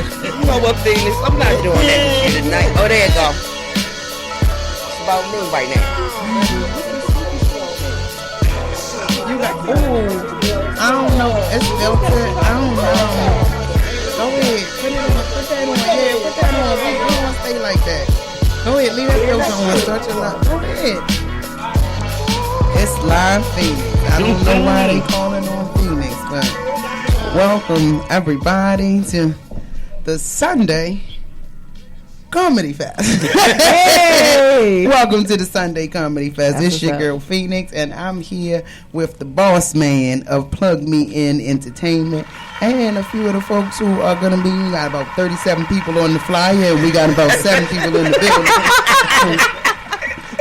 You know what, Phoenix? I'm not doing that with you tonight. Oh, there you go. It's about me right now. You got, I don't know. It's filtered. I don't know. Go ahead. Put that on. Yeah, put that on. We don't want to stay like that. Go ahead. Leave that filter on. Start your live. Go ahead. It's live Phoenix. I don't know why they calling on Phoenix, but welcome everybody to the Sunday Comedy Fest. Hey! Welcome to the Sunday Comedy Fest. It's your girl Phoenix, and I'm here with the boss man of Plug Me In Entertainment and a few of the folks who are going to be. We got about 37 people on the flyer, and we got about 7 people in the building.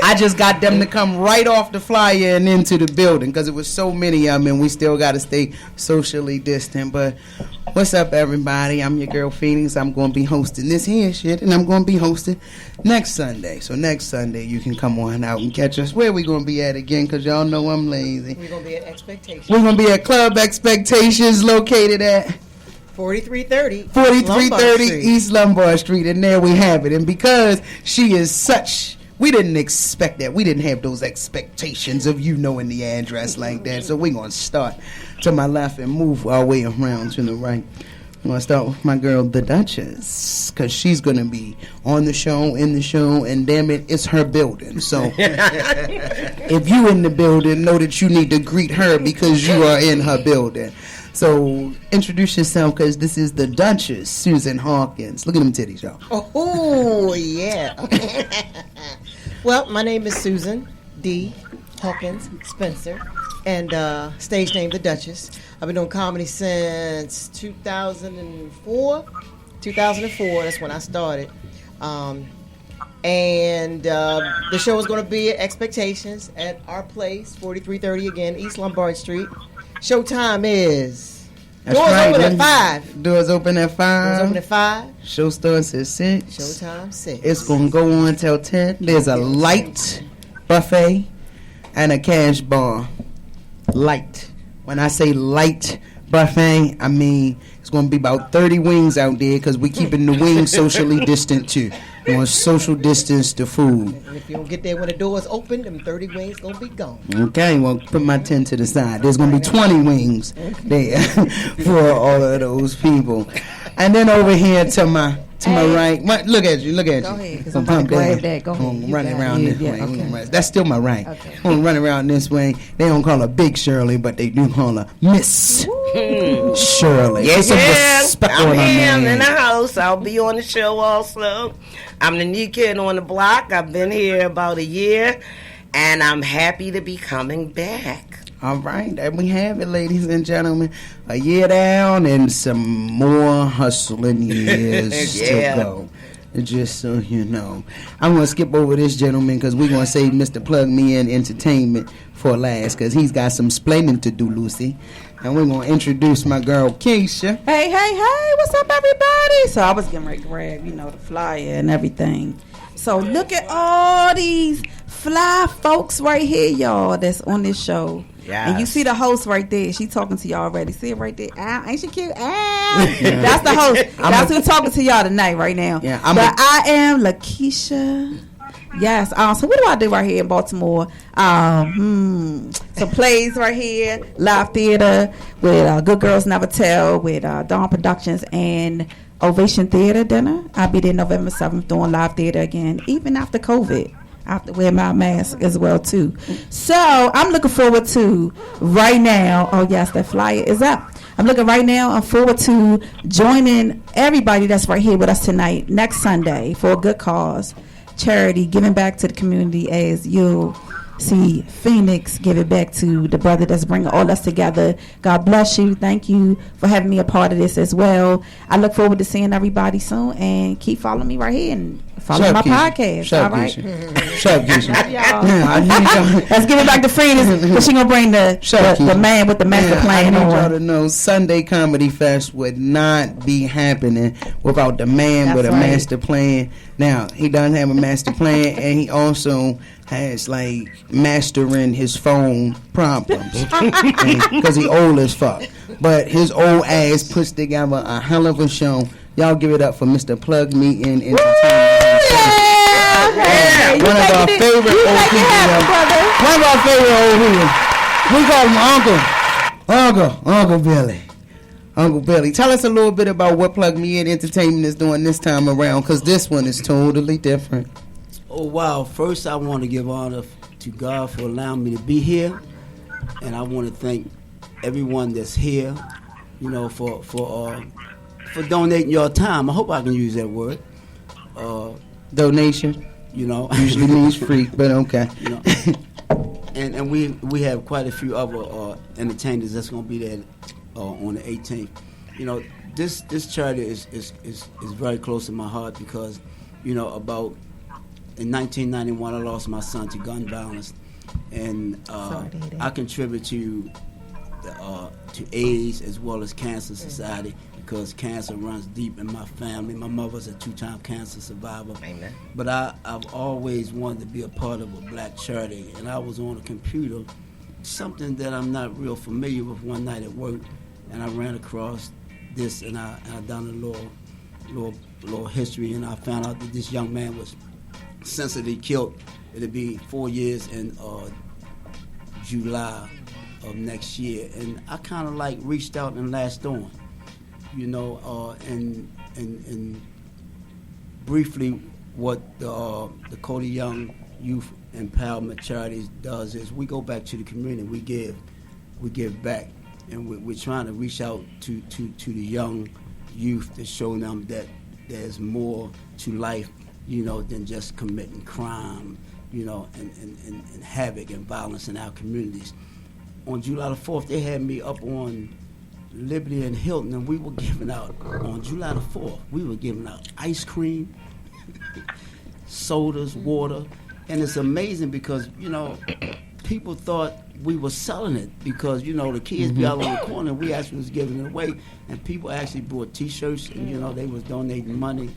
I just got them to come right off the flyer and into the building because it was so many of them, and we still got to stay socially distant. But what's up, everybody? I'm your girl Phoenix. I'm going to be hosting this here shit, and I'm going to be hosting next Sunday. So next Sunday, you can come on out and catch us. Where we going to be at again? Because y'all know I'm lazy. We're going to be at Expectations. We're going to be at Club Expectations, located at 4330 East Lombard Street, and there we have it. And because she is such... We didn't expect that. We didn't have those expectations of you knowing the address like that. So we're going to start to my left and move our way around to the right. I'm going to start with my girl, the Duchess, because she's going to be on the show, in the show, and damn it, it's her building. So if you in the building, know that you need to greet her because you are in her building. So introduce yourself, because this is the Duchess, Susan Hawkins. Look at them titties, y'all. Oh, yeah. Well, my name is Susan D. Hawkins Spencer, and stage name The Duchess. I've been doing comedy since 2004. 2004, that's when I started. And the show is going to be at Expectations at our place, 4330 again, East Lombard Street. Showtime is... That's Doors right, open at 5. Doors open at 5. Doors open at 5. Show starts at 6. Showtime 6. It's going to go on till 10. There's a light buffet and a cash bar. Light. When I say light buffet, I mean it's going to be about 30 wings out there because we're keeping the wings socially distant too. We want social distance the food. And if you don't get there when the doors open, them 30 wings going to be gone. Okay, well, put my 10 to the side. There's going to be 20 wings there for all of those people. And then over here to my right. Look at you. Go ahead, because I'm going to grab that. Go ahead. Run around this way. Okay. That's still my right. Okay. I'm going to run around this way. They don't call her Big Shirley, but they do call her Miss Shirley. Yes, I'm on her here. I'm name. in the house. I'll be on the show also. I'm the new kid on the block. I've been here about a year, and I'm happy to be coming back. All right, there we have it, ladies and gentlemen. A year down and some more hustling years to go. Just so you know. I'm going to skip over this gentleman because we're going to save Mr. Plug Me In Entertainment for last because he's got some splaining to do, Lucy. And we're going to introduce my girl, Keisha. Hey, what's up, everybody? So I was getting ready to grab, the flyer and everything. So look at all these fly folks right here, y'all, that's on this show. Yes. And you see the host right there. She talking to y'all already. See it right there. Ain't she cute? That's the host. That's who's talking to y'all tonight right now. Yeah, I am Lakeisha. Yes. So what do I do right here in Baltimore? Some plays right here. Live theater with Good Girls Never Tell with Dawn Productions and Ovation Theater dinner. I'll be there November 7th doing live theater again, even after COVID. I have to wear my mask as well too. So I'm looking forward to right now. Oh yes, that flyer is up. I'm forward to joining everybody that's right here with us tonight next Sunday for a good cause, charity, giving back to the community as you'll see Phoenix give it back to the brother that's bringing all us together. God bless you. Thank you for having me a part of this as well. I look forward to seeing everybody soon, and keep following me right here and follow my podcast. All right. Shut up, Keisha. Let's give it back to Phoenix, because she gonna bring the man with the master plan I on. need y'all to know Sunday Comedy Fest would not be happening without the man with a master plan. Now, he doesn't have a master plan, and he also has like mastering his phone problems because he old as fuck. But his old ass puts together a hell of a show Y'all give it up for Mr. Plug Me In Entertainment. Yeah. One of our favorite old people. One of our favorite old people. We call him Uncle Billy. Uncle Billy, tell us a little bit about what Plug Me In Entertainment is doing this time around, because this one is totally different. Oh, wow. First, I want to give honor to God for allowing me to be here. And I want to thank everyone that's here, you know, for donating your time. I hope I can use that word. Donation. You know. Usually means free, but okay. You know. And we have quite a few other entertainers that's going to be there on the 18th. You know, this charity is very close to my heart because, you know, in 1991 I lost my son to gun violence, and I contribute to AIDS as well as Cancer Society because cancer runs deep in my family. My mother's a 2-time cancer survivor. Amen. But I've always wanted to be a part of a black charity, and I was on a computer, something that I'm not real familiar with one night at work, and I ran across this, and I done a little history, and I found out that this young man was senselessly killed. It'll be 4 years in July of next year, and I kind of like reached out and latched on, you know, and briefly what the Cody Young Youth Empowerment Charities does is we go back to the community, we give back. And we're trying to reach out to the young youth to show them that there's more to life, you know, than just committing crime, you know, and havoc and violence in our communities. On July the 4th, they had me up on Liberty and Hilton, and we were giving out, on July the 4th, we were giving out ice cream, sodas, water, and it's amazing because, you know, people thought we were selling it because, you know, the kids be out on the corner and we actually was giving it away, and people actually bought T-shirts and, you know, they was donating money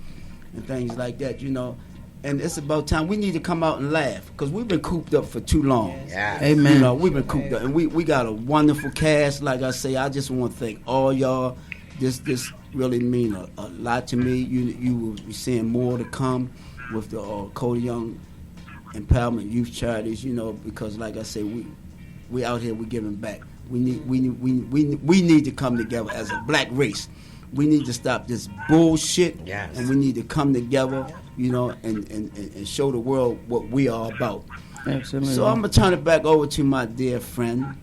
and things like that, you know. And it's about time. We need to come out and laugh because we've been cooped up for too long. Yeah. Amen. You know, we've been cooped up, and we got a wonderful cast. Like I say, I just want to thank all y'all. This really mean a lot to me. You will be seeing more to come with the Cody Young Empowerment Youth Charities. You know, because like I say, we out here, we giving back. We need to come together as a black race. We need to stop this bullshit, yes. And we need to come together, you know, and show the world what we are about. Absolutely. So I'm gonna turn it back over to my dear friend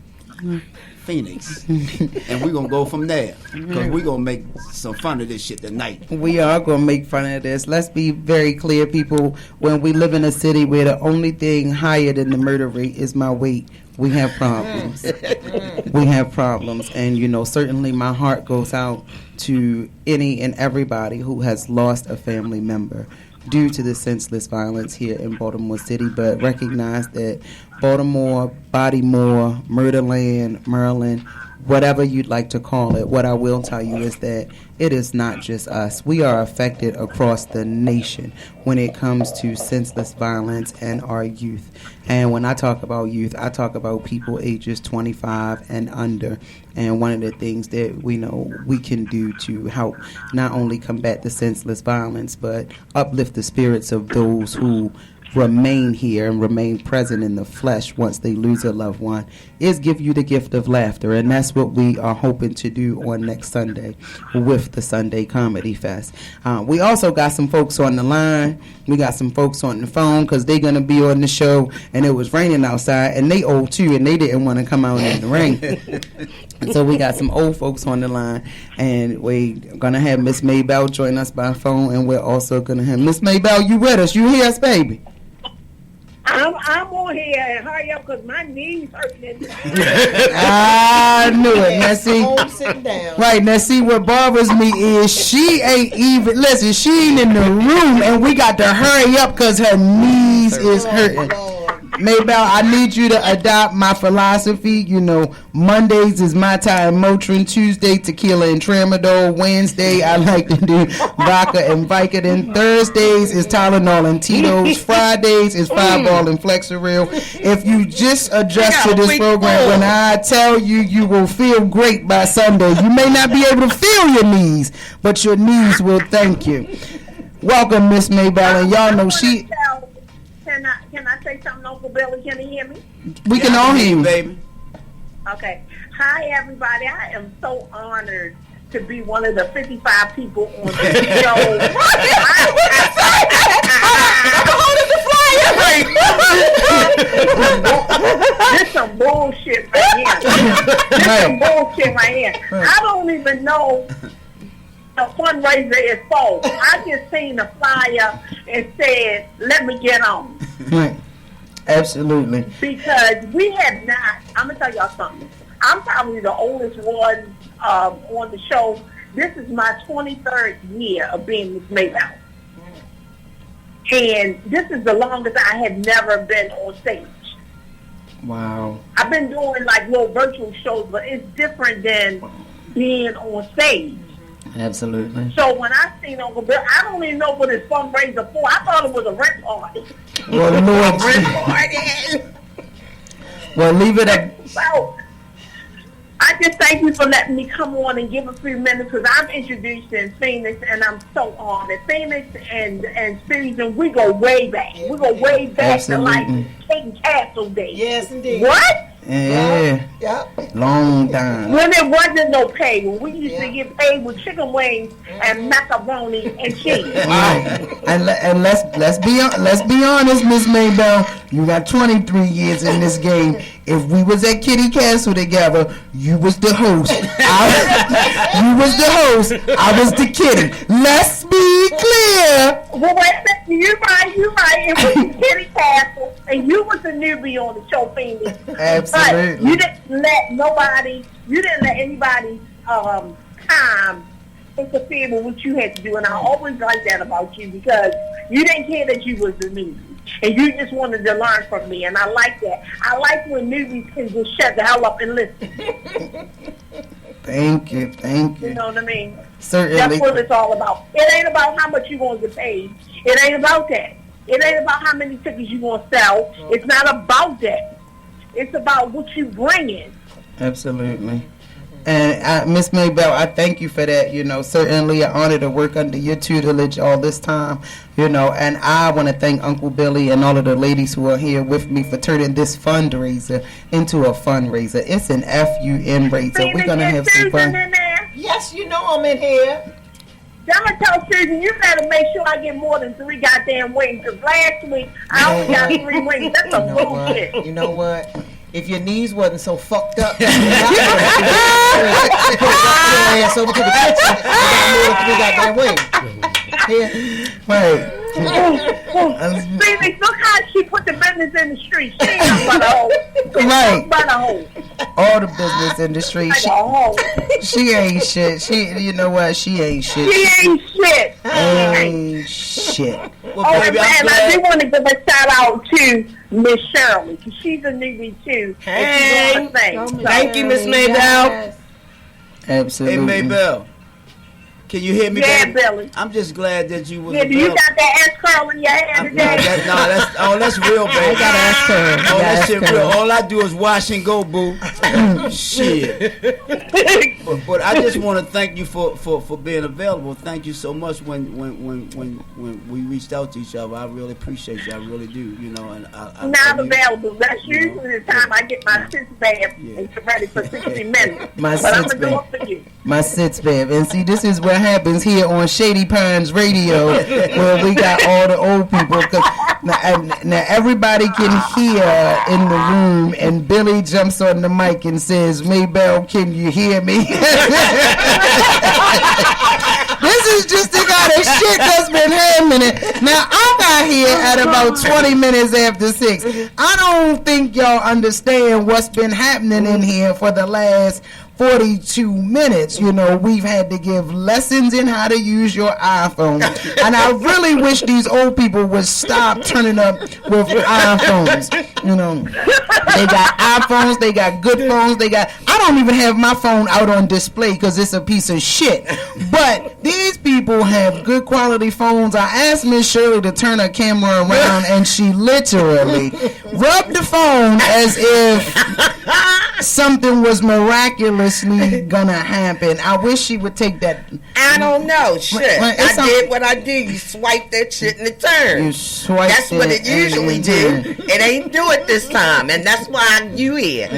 Phoenix, and we're gonna go from there because we're gonna make some fun of this shit tonight. We are going to make fun of this. Let's be very clear, people. When we live in a city where the only thing higher than the murder rate is my weight, we have problems. We have problems. And, you know, certainly my heart goes out to any and everybody who has lost a family member due to the senseless violence here in Baltimore City. But recognize that Baltimore, Bodymore, Murderland, Maryland, whatever you'd like to call it, what I will tell you is that it is not just us. We are affected across the nation when it comes to senseless violence and our youth. And when I talk about youth, I talk about people ages 25 and under. And one of the things that we know we can do to help not only combat the senseless violence, but uplift the spirits of those who remain here and remain present in the flesh once they lose a loved one is give you the gift of laughter. And that's what we are hoping to do on next Sunday with the Sunday Comedy Fest. We also got some folks on the line. We got some folks on the phone because they're going to be on the show, and it was raining outside, and they old too, and they didn't want to come out in the rain. And so we got some old folks on the line, and we're going to have Miss Maybell join us by phone, and we're also going to have Miss Maybell, you with us? You hear us, baby? I'm on here and hurry up because my knees hurting. I knew it. Now see, Sitting down. right now see what bothers me is she ain't even listen. She ain't in the room, and we got to hurry up because her knees is hurting. Maybell, I need you to adopt my philosophy. You know, Mondays is my time Motrin, Tuesday tequila and tramadol, Wednesday I like to do vodka and Vicodin, Thursdays is Tylenol and Tito's, Fridays is Fireball and Flexeril. If you just adjust to this program, when I tell you, you will feel great by Sunday. You may not be able to feel your knees, but your knees will thank you. Welcome, Miss Maybell, and y'all know she... Can I say something, Uncle Billy? Can you hear me? We can all hear you, baby. Okay. Hi, everybody. I am so honored to be one of the 55 people on this show. This some bullshit right here. This some bullshit right here. I don't even know the fundraiser is for. I just seen the flyer and said, let me get on. Right. Absolutely. Because we have not, I'm going to tell y'all something. I'm probably the oldest one on the show. This is my 23rd year of being Miss Maybell. And this is the longest I have never been on stage. Wow. I've been doing like little virtual shows, but it's different than being on stage. Absolutely. So when I seen Uncle Bill, I don't even know what his fundraiser for. I thought it was a rent party. Well, Lord, Rent party. well, leave it up. So I just thank you for letting me come on and give a few minutes because I'm introduced in Phoenix and I'm so honored. Phoenix and Susan, we go way back. We go way back Absolutely. to like King Castle days. Yes, indeed. What? Yeah. Yep. Long time. When there wasn't no pay, when we used to get paid with chicken wings and macaroni and cheese. Right. And let's be honest, Miss Maybell. You got 23 years in this game. If we was at Kitty Castle together, you was the host. You was the host. I was the kitty. Let's be clear. Well, wait a minute. You're right. It was Kitty Castle, and you was the newbie on the show, Phoenix. Absolutely. But you didn't let anybody's time interfere with what you had to do, and I always like that about you because you didn't care that you was the newbie. And you just wanted to learn from me, and I like that. I like when newbies can just shut the hell up and listen. Thank you. You know what I mean? Certainly. That's what it's all about. It ain't about how much you're going to get paid. It ain't about that. It ain't about how many tickets you're going to sell. It's not about that. It's about what you bring in. Absolutely. And Miss Maybell, I thank you for that. You know, certainly an honor to work under your tutelage all this time. You know, and I want to thank Uncle Billy and all of the ladies who are here with me for turning this fundraiser into a fundraiser. It's an FUN raiser. We're gonna have some fun. Yes, you know I'm in here. I'm gonna tell Susan, you better make sure I get more than 3 goddamn wings. Cause last week I only got 3 wings. That's some bullshit. You know what? If your knees wasn't so fucked up, you put your ass over to the kitchen and got more than 3 goddamn wings. Here. Right. Phoenix, look how she put the business in the street. She ain't but a hoe. Right. But a hoe. All the business in the street. Like a hoe. She ain't shit. You know what? She ain't shit. She ain't shit. Ain't shit. Well, baby, and I'm I do glad. want to give a shout out to Miss Shirley, because she's a newbie too. Hey. And she's doing her thing. Thank you, Miss Maybell. Yes. Hey, Absolutely. Maybell. Can you hear me, Yeah, baby? Billy. I'm just glad that you was Yeah, do you available. got that ass curl in your hair today? That's real, baby. I gotta ask her. Oh, that Ask shit her. real. All I do is wash and go, boo. Shit. But I just want to thank you for being available. Thank you so much when we reached out to each other. I really appreciate you. I really do. You know, and I Not love you. available. That's usually the time I get my sits bath and get ready for 60 minutes. My But I'm sits going to do bath. it for you. My sits babe. And see, this is what happens here on Shady Pines Radio, where we got all the old people. Now everybody can hear in the room, and Billy jumps on the mic and says, Maybell, can you hear me? This is just the kind of shit that's been happening. Now, I got here at about 20 minutes after 6. I don't think y'all understand what's been happening in here for the last 42 minutes, we've had to give lessons in how to use your iPhone. And I really wish these old people would stop turning up with iPhones. They got iPhones, they got good phones, I don't even have my phone out on display because it's a piece of shit. But these people have good quality phones. I asked Miss Shirley to turn her camera around, and she literally rubbed the phone as if something was miraculously gonna happen. I wish she would take that. I don't know. Shit. I did what I did. You swipe that shit and it turns. That's what it usually do. It ain't do it this time, and that's why you here.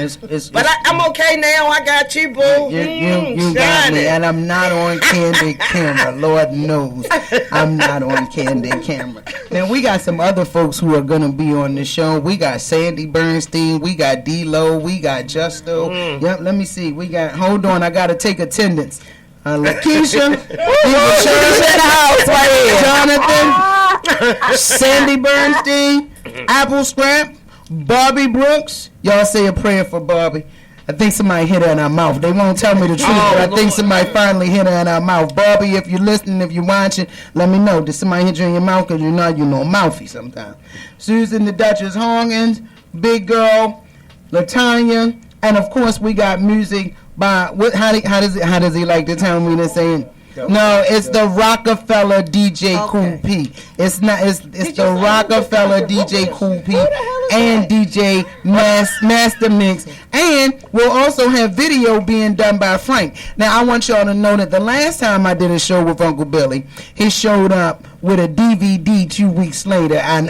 But I'm okay now. I got you, boo. You got me, and I'm not on candid camera. Lord knows I'm not on candid camera. Now, we got some other folks who are gonna be on the show. We got Sandy Bernstein. We got D-Lo. We got Justo. Yep, let me see. We got, hold on, I gotta take attendance. Lakeisha, Jonathan, Sandy Bernstein, Apple Scrap, Bobby Brooks. Y'all say a prayer for Bobby. I think somebody hit her in her mouth. They won't tell me the truth, but I think somebody finally hit her in her mouth. Bobby, if you're listening, if you're watching, let me know. Did somebody hit you in your mouth? Because mouthy sometimes. Susan the Duchess Hawkins, Big Girl, Latanya, and of course we got music by how does he like to tell me to say it? No, it's the Rockefeller DJ Cool P. It's the Rockefeller DJ Cool P and DJ Master Mix, and we'll also have video being done by Frank. Now I want y'all to know that the last time I did a show with Uncle Billy, he showed up with a DVD 2 weeks later, and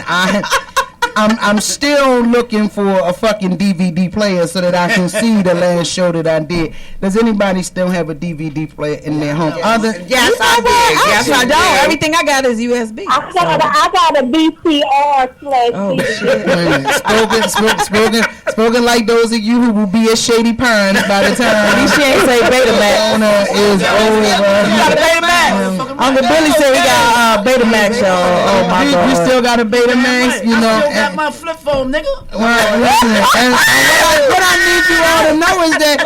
I'm still looking for a fucking DVD player so that I can see the last show that I did. Does anybody still have a DVD player in their home? Yes, I did. Yes, I did. Everything I got is USB. I got a VCR / Spoken like those of you who will be at Shady Pines by the time she ain't say Betamax is over. You got a Betamax. Uncle Billy said we got Betamax, y'all. Oh my God. You still got a Betamax, Got my flip phone, nigga. Well, listen, and what I need you all to know is that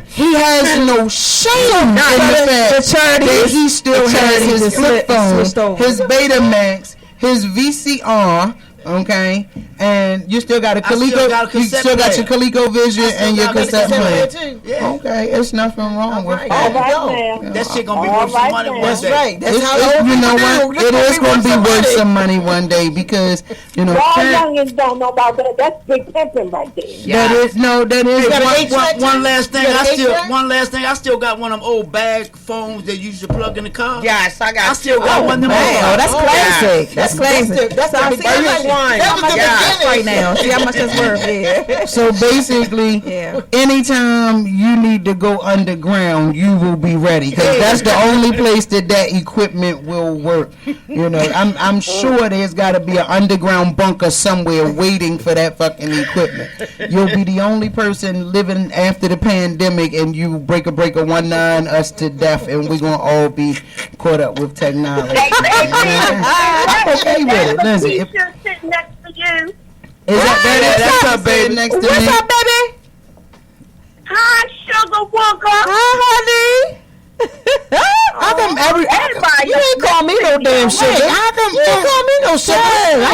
he has no shame in the fact that he still has his flip phone, his Betamax, his VCR. Okay, and you still got a Coleco. You still got your ColecoVision and your cassette player. Yeah. Okay, it's nothing wrong with that. That shit gonna be worth some money one day. That's right. That's how you know what? It is gonna be worth some money one day because y'all youngins don't know about that. That's big pimping right there. Yeah. That is one last thing. I still got one of them old bag phones that you used to plug in the car. Yes, I still got one of them. Oh, that's classic. That's classic. That's our right now. See how much that's worth. Yeah. So basically, anytime you need to go underground, you will be ready because that's the only place that equipment will work. I'm sure there's got to be an underground bunker somewhere waiting for that fucking equipment. You'll be the only person living after the pandemic, and you break a 19 us to death, and we're gonna all be caught up with technology. I'm okay with it. Listen, sitting next to you. That's her baby next to me. What's up, baby? Hi, Sugar Walker. Hi, honey. Everybody. You ain't call me no damn sugar. You ain't call me no sugar. I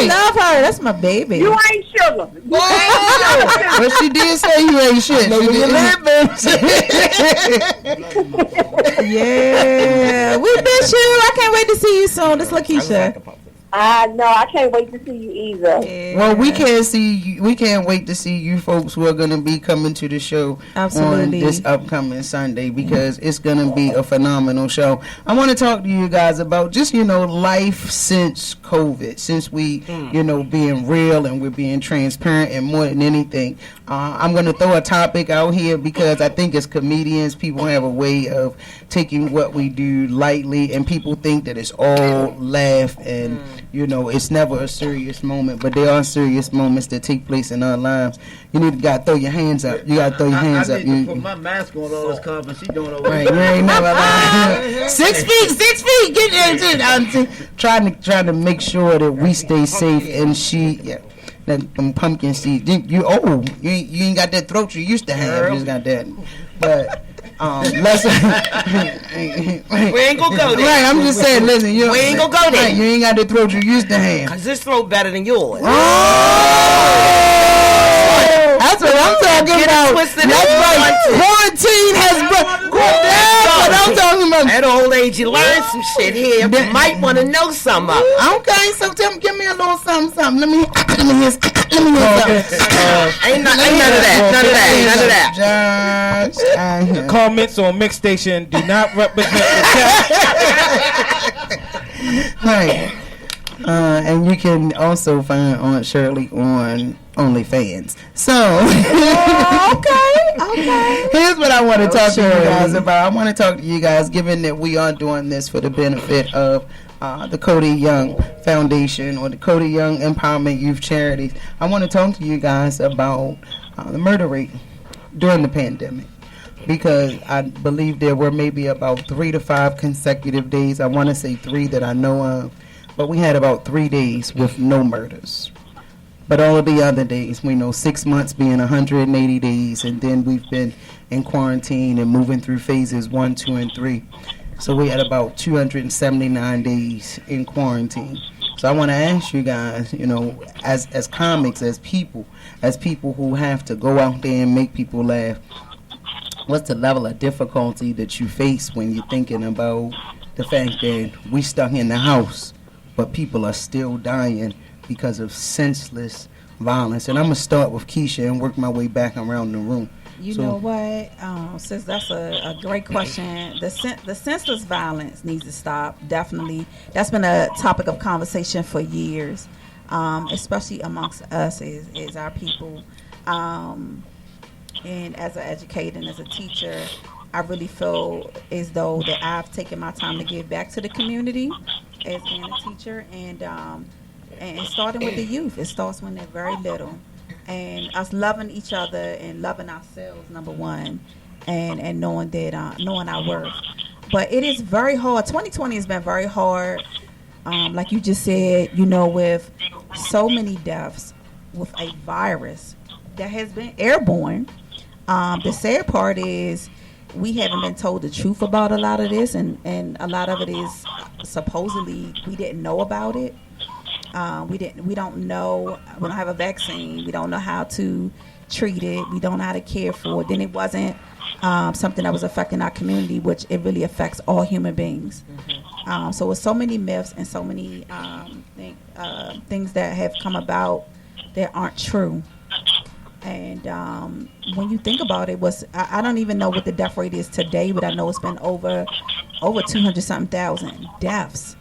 love her. That's my baby. You ain't sugar. But she did say you ain't shit. No, you Yeah, we miss you. I can't wait to see you soon. This Lakeisha. No, I can't wait to see you either. Yeah. Well, we can't see you. We can't wait to see you folks who are going to be coming to the show on this upcoming Sunday because it's going to be a phenomenal show. I want to talk to you guys about just, life since COVID, since we, being real and we're being transparent and more than anything. I'm going to throw a topic out here because I think as comedians, people have a way of taking what we do lightly and people think that it's all laugh and it's never a serious moment, but there are serious moments that take place in our lives. You gotta throw your hands up. You gotta throw your hands up. I need to put my mask on all this coughing. She doing over right. You ain't never lied. 6 feet. Get there. I'm trying to make sure that we stay safe. And that pumpkin seeds. You ain't got that throat you used to have. You just got that. But Let's. We ain't gonna go there. Right, I'm just saying. Listen, we ain't gonna go there. Right, you ain't got the throat you used to have. Cause this throat better than yours. That's what I'm talking about. That's right. Quarantine has brought. That's what I'm talking about. At old age, you learn some shit here. You might want to know some of it. Okay, so give me a little something. Let me hear something. Ain't none of that. Comments on Mix Station do not represent the Right. And you can also find Aunt Shirley on OnlyFans. So, okay. Here's what I want to talk to you guys about. I want to talk to you guys, given that we are doing this for the benefit of the Cody Young Foundation or the Cody Young Empowerment Youth Charities. I want to talk to you guys about the murder rate during the pandemic, because I believe there were maybe about 3 to 5 consecutive days. I want to say 3 that I know of. But we had about 3 days with no murders. But all of the other days, we know 6 months being 180 days, and then we've been in quarantine and moving through phases 1, 2, and 3. So we had about 279 days in quarantine. So I want to ask you guys, as comics, as people who have to go out there and make people laugh, what's the level of difficulty that you face when you're thinking about the fact that we stuck in the house, but people are still dying because of senseless violence? And I'm going to start with Keisha and work my way back around the room. You know what? Since that's a great question, the senseless violence needs to stop, definitely. That's been a topic of conversation for years, especially amongst us as our people. And as an educator and as a teacher, I really feel as though that I've taken my time to give back to the community as being a teacher, and starting with the youth. It starts when they're very little, and us loving each other and loving ourselves, number one, and knowing that knowing our worth. But it is very hard. 2020 has been very hard, like you just said. With so many deaths with a virus that has been airborne. The sad part is we haven't been told the truth about a lot of this, and a lot of it is supposedly we didn't know about it. We don't know. We don't have a vaccine. We don't know how to treat it. We don't know how to care for it. Then it wasn't something that was affecting our community, which it really affects all human beings. Mm-hmm. So with so many myths and so many things that have come about that aren't true. And when you think about it, I don't even know what the death rate is today, but I know it's been over 200-something thousand deaths.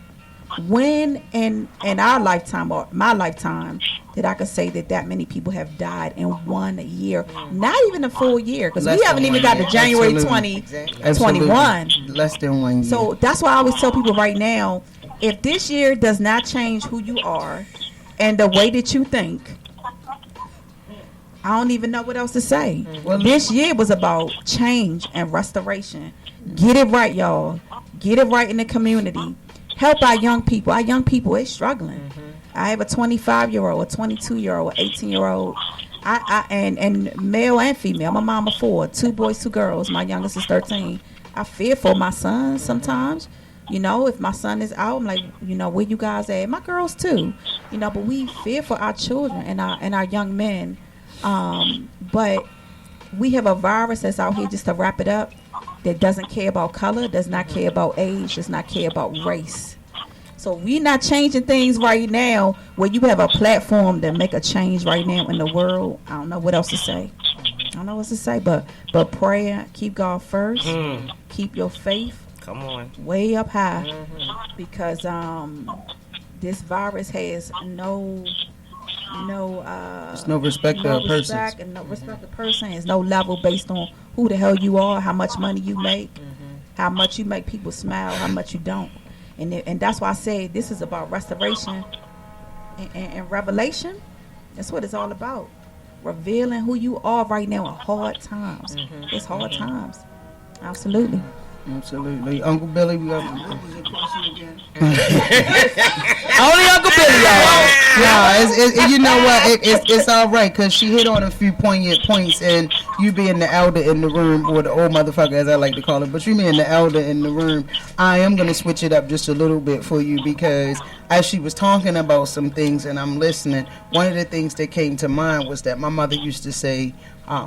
When in our lifetime, or my lifetime, that I could say that many people have died in 1 year, not even a full year, because we haven't even got to January 2021. Less than 1 year. So that's why I always tell people right now, if this year does not change who you are and the way that you think, I don't even know what else to say. Well, this year was about change and restoration. Get it right, y'all. Get it right in the community. Help our young people. Our young people is struggling. Mm-hmm. I have a 25-year-old, a 22-year-old, 18-year-old, and male and female. I'm a mom of 4, 2 boys, 2 girls. My youngest is 13. I fear for my son sometimes. If my son is out, I'm like, where you guys at? My girls too. But we fear for our children and our young men. But we have a virus that's out here, just to wrap it up, that doesn't care about color, does not care about age, does not care about race. So we're not changing things right now where you have a platform to make a change right now in the world. I don't know what else to say. But prayer, keep God first. Keep your faith. Come on. Way up high. Because this virus has no respect of person. And no respect of person. There's no level based on who the hell you are, how much money you make, how much you make people smile, how much you don't. And that's why I say this is about restoration and revelation. That's what it's all about. Revealing who you are right now in hard times. It's hard times. Absolutely. Absolutely. Uncle Billy, we got... What was the question again? Only Uncle Billy, y'all. No, you know what? It's all right, because she hit on a few poignant points, and you being the elder in the room, or the old motherfucker, as I like to call it, but you being the elder in the room, I am going to switch it up just a little bit for you, because as she was talking about some things and I'm listening, one of the things that came to mind was that my mother used to say,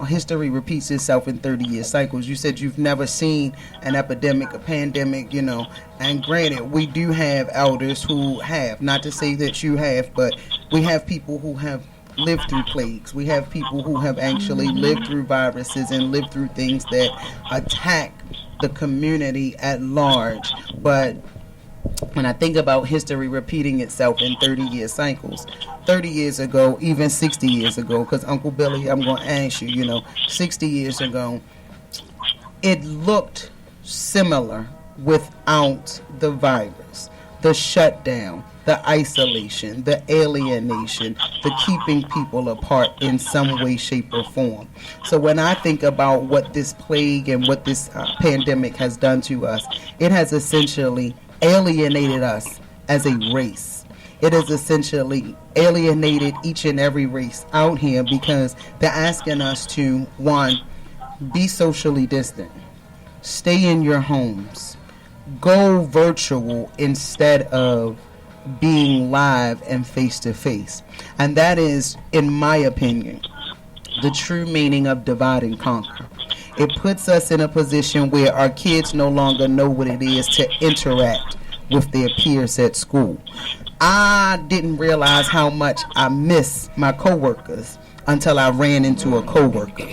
history repeats itself in 30-year cycles. You said you've never seen an epidemic, a pandemic, and granted, we do have elders who have, not to say that you have, but we have people who have lived through plagues. We have people who have actually lived through viruses and lived through things that attack the community at large. But when I think about history repeating itself in 30-year cycles, 30 years ago, even 60 years ago, because Uncle Billy, I'm going to ask you, 60 years ago, it looked similar without the virus, the shutdown, the isolation, the alienation, the keeping people apart in some way, shape, or form. So when I think about what this plague and what this pandemic has done to us, it has essentially alienated us as a race. It has essentially alienated each and every race out here, because they're asking us to, one, be socially distant, stay in your homes, go virtual instead of being live and face to face. And that is, in my opinion, the true meaning of divide and conquer. It puts us in a position where our kids no longer know what it is to interact with their peers at school. I didn't realize how much I miss my coworkers until I ran into a coworker.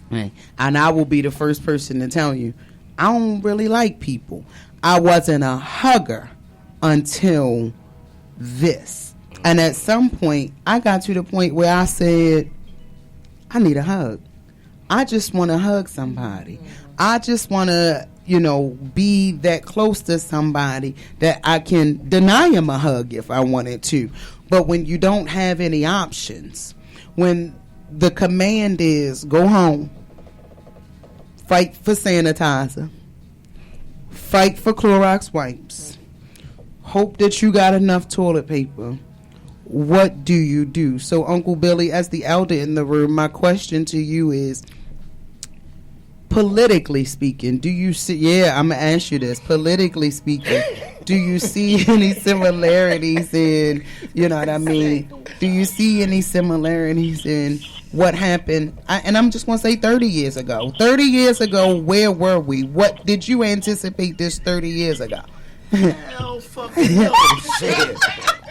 And I will be the first person to tell you, I don't really like people. I wasn't a hugger until this. And at some point, I got to the point where I said, I need a hug. I just want to hug somebody. I just want to, be that close to somebody that I can deny him a hug if I wanted to. But when you don't have any options, when the command is go home, fight for sanitizer, fight for Clorox wipes, hope that you got enough toilet paper, what do you do? So, Uncle Billy, as the elder in the room, my question to you is, politically speaking, do you see, I'm going to ask you this, politically speaking, do you see any similarities in, do you see any similarities in what happened? And I'm just going to say 30 years ago. 30 years ago, where were we? What did you anticipate this 30 years ago? Hell fucking no shit.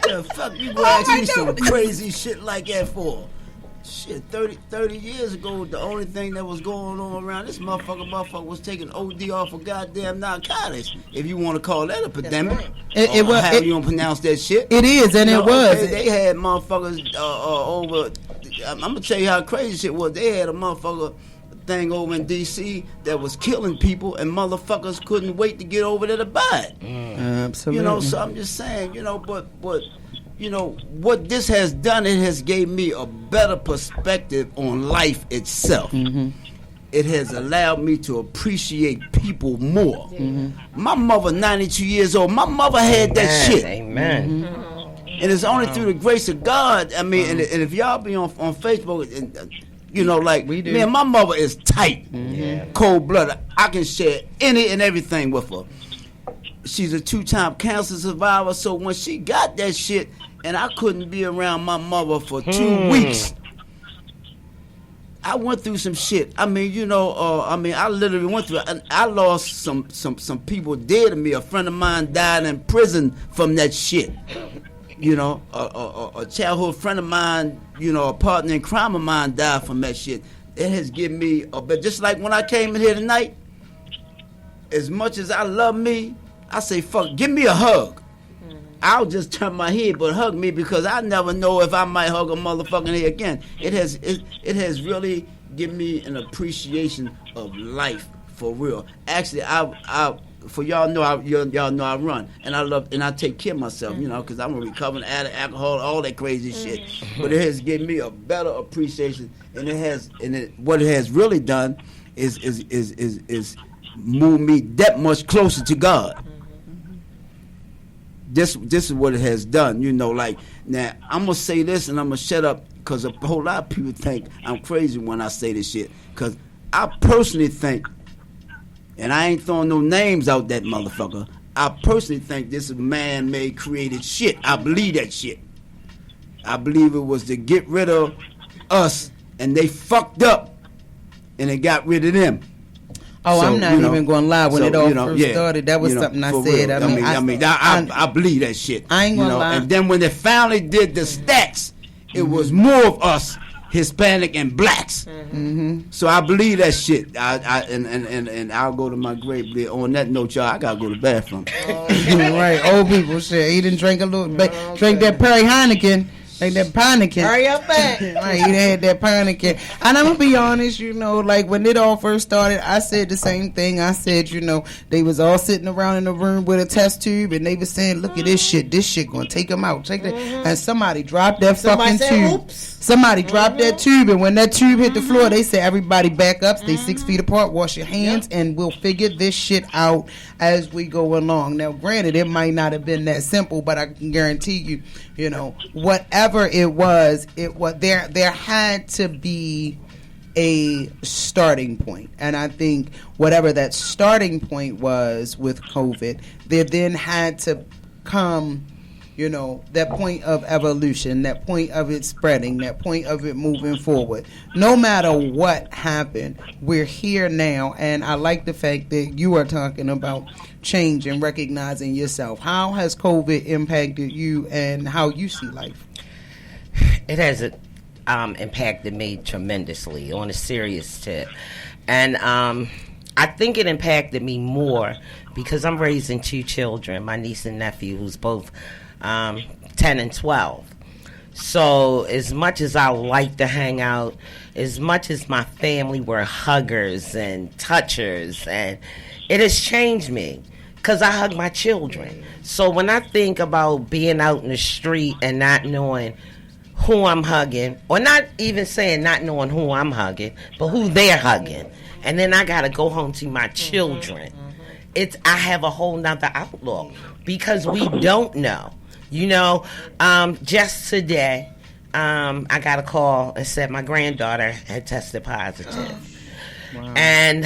The fuck you go ask me some crazy shit like that for? Shit, 30 years ago, the only thing that was going on around this motherfucker was taking OD off of goddamn narcotics. If you want to call that a epidemic. Right. It was. How you don't pronounce that shit? It is, and it was. They had motherfuckers over. I'm gonna tell you how crazy shit was. They had a motherfucker thing over in D.C. that was killing people, and motherfuckers couldn't wait to get over there to buy it. Absolutely. So I'm just saying, but what this has done, it has gave me a better perspective on life itself. Mm-hmm. It has allowed me to appreciate people more. Mm-hmm. My mother, 92 years old, my mother had that shit. Amen. Mm-hmm. And it's only through the grace of God. I mean, and if y'all be on Facebook, and, like, we do. Man, my mother is tight, cold-blooded. I can share any and everything with her. She's a 2-time cancer survivor, so when she got that shit, and I couldn't be around my mother for 2 weeks, I went through some shit. I mean, I literally went through it. I lost some people dear to me. A friend of mine died in prison from that shit. A childhood friend of mine, a partner in crime of mine died from that shit. It has given me but just like when I came in here tonight, as much as I love me, I say, fuck, give me a hug. I'll just turn my head, but hug me, because I never know if I might hug a motherfucking head again. It has really given me an appreciation of life for real. Actually, I for y'all know I run, and I take care of myself, because I'm a recovering addict, alcohol, all that crazy shit. But it has given me a better appreciation, and what it has really done is moved me that much closer to God. This is what it has done, you know. Like, now I'm gonna say this and I'm gonna shut up because a whole lot of people think I'm crazy when I say this shit. Because I personally think, and I ain't throwing no names out that motherfucker, I personally think this is man-made created shit. I believe that shit. I believe it was to get rid of us, and they fucked up, and they got rid of them. Oh, so, I'm not even going to lie. When it all first started, that was something I said. I believe that shit. I ain't going to lie. And then when they finally did the stats, it was more of us, Hispanic and blacks. So I believe that shit. And I'll go to my grave. On that note, y'all, I gotta go to the bathroom. Right, old people shit. He didn't drink a little, drink that Perry Heineken. Like that Heineken. Hurry up back. Right, he had that Heineken. And I'm going to be honest, you know, like when it all first started, I said the same thing. I said, you know, they was all sitting around in the room with a test tube and they was saying, look at this shit. This shit going to take them out. Take that. And somebody dropped that fucking tube. Oops. Somebody dropped that tube, and when that tube hit the floor, they said, everybody back up, stay 6 feet apart, wash your hands, and we'll figure this shit out as we go along. Now, granted, it might not have been that simple, but I can guarantee you, you know, whatever it was there had to be a starting point. And I think whatever that starting point was with COVID, there then had to come, you know, that point of evolution, that point of it spreading, that point of it moving forward. No matter what happened, we're here now, and I like the fact that you are talking about change and recognizing yourself. How has COVID impacted you and how you see life? It has impacted me tremendously on a serious tip. And I think it impacted me more because I'm raising 2 children, my niece and nephew, who's both 10 and 12. So as much as I like to hang out, as much as my family were huggers and touchers, and it has changed me because I hug my children. So when I think about being out in the street and not knowing who I'm hugging, or not even saying not knowing who I'm hugging, but who they're hugging, and then I gotta go home to my children, I have a whole nother outlook because we don't know. You know, just today, I got a call and said my granddaughter had tested positive. Wow. And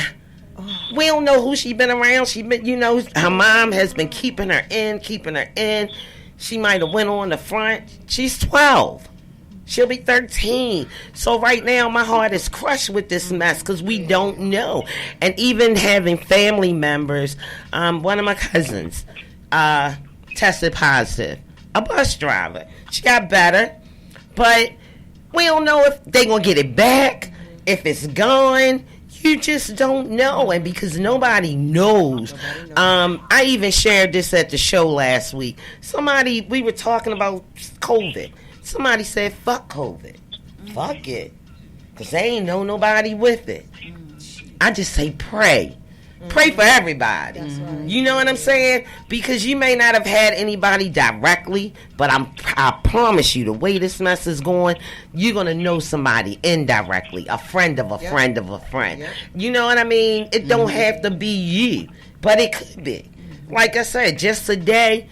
we don't know who she been around. She been, you know, her mom has been keeping her in. She might have went on the front. She's 12. She'll be 13. So right now, my heart is crushed with this mess because we don't know. And even having family members, one of my cousins tested positive. A bus driver. She got better, but we don't know if they're going to get it back, if it's gone. You just don't know. And because nobody knows. I even shared this at the show last week. We were talking about COVID. Somebody said, fuck COVID. Fuck it. Because they ain't know nobody with it. I just say pray. Pray for everybody. Right. You know what I'm saying? Because you may not have had anybody directly, but I promise you, the way this mess is going, you're going to know somebody indirectly, a friend of a friend of a friend. Yep. You know what I mean? It don't have to be you, but it could be. Like I said, just today,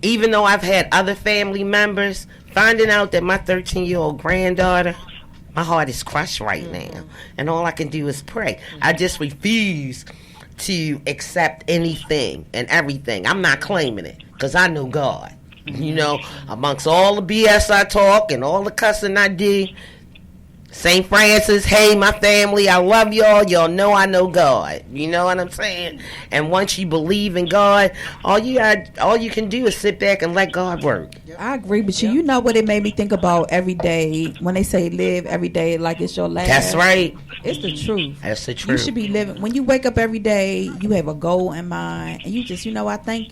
even though I've had other family members, finding out that my 13-year-old granddaughter, my heart is crushed right now. And all I can do is pray. I just refuse to accept anything and everything. I'm not claiming it because I know God. You know, amongst all the BS I talk and all the cussing I do, St. Francis, hey, my family, I love y'all. Y'all know I know God. You know what I'm saying? And once you believe in God, all you can do is sit back and let God work. I agree with you. You know what it made me think about every day when they say live every day like it's your last. That's right. It's the truth. That's the truth. You should be living. When you wake up every day, you have a goal in mind, and you just, you know, I thank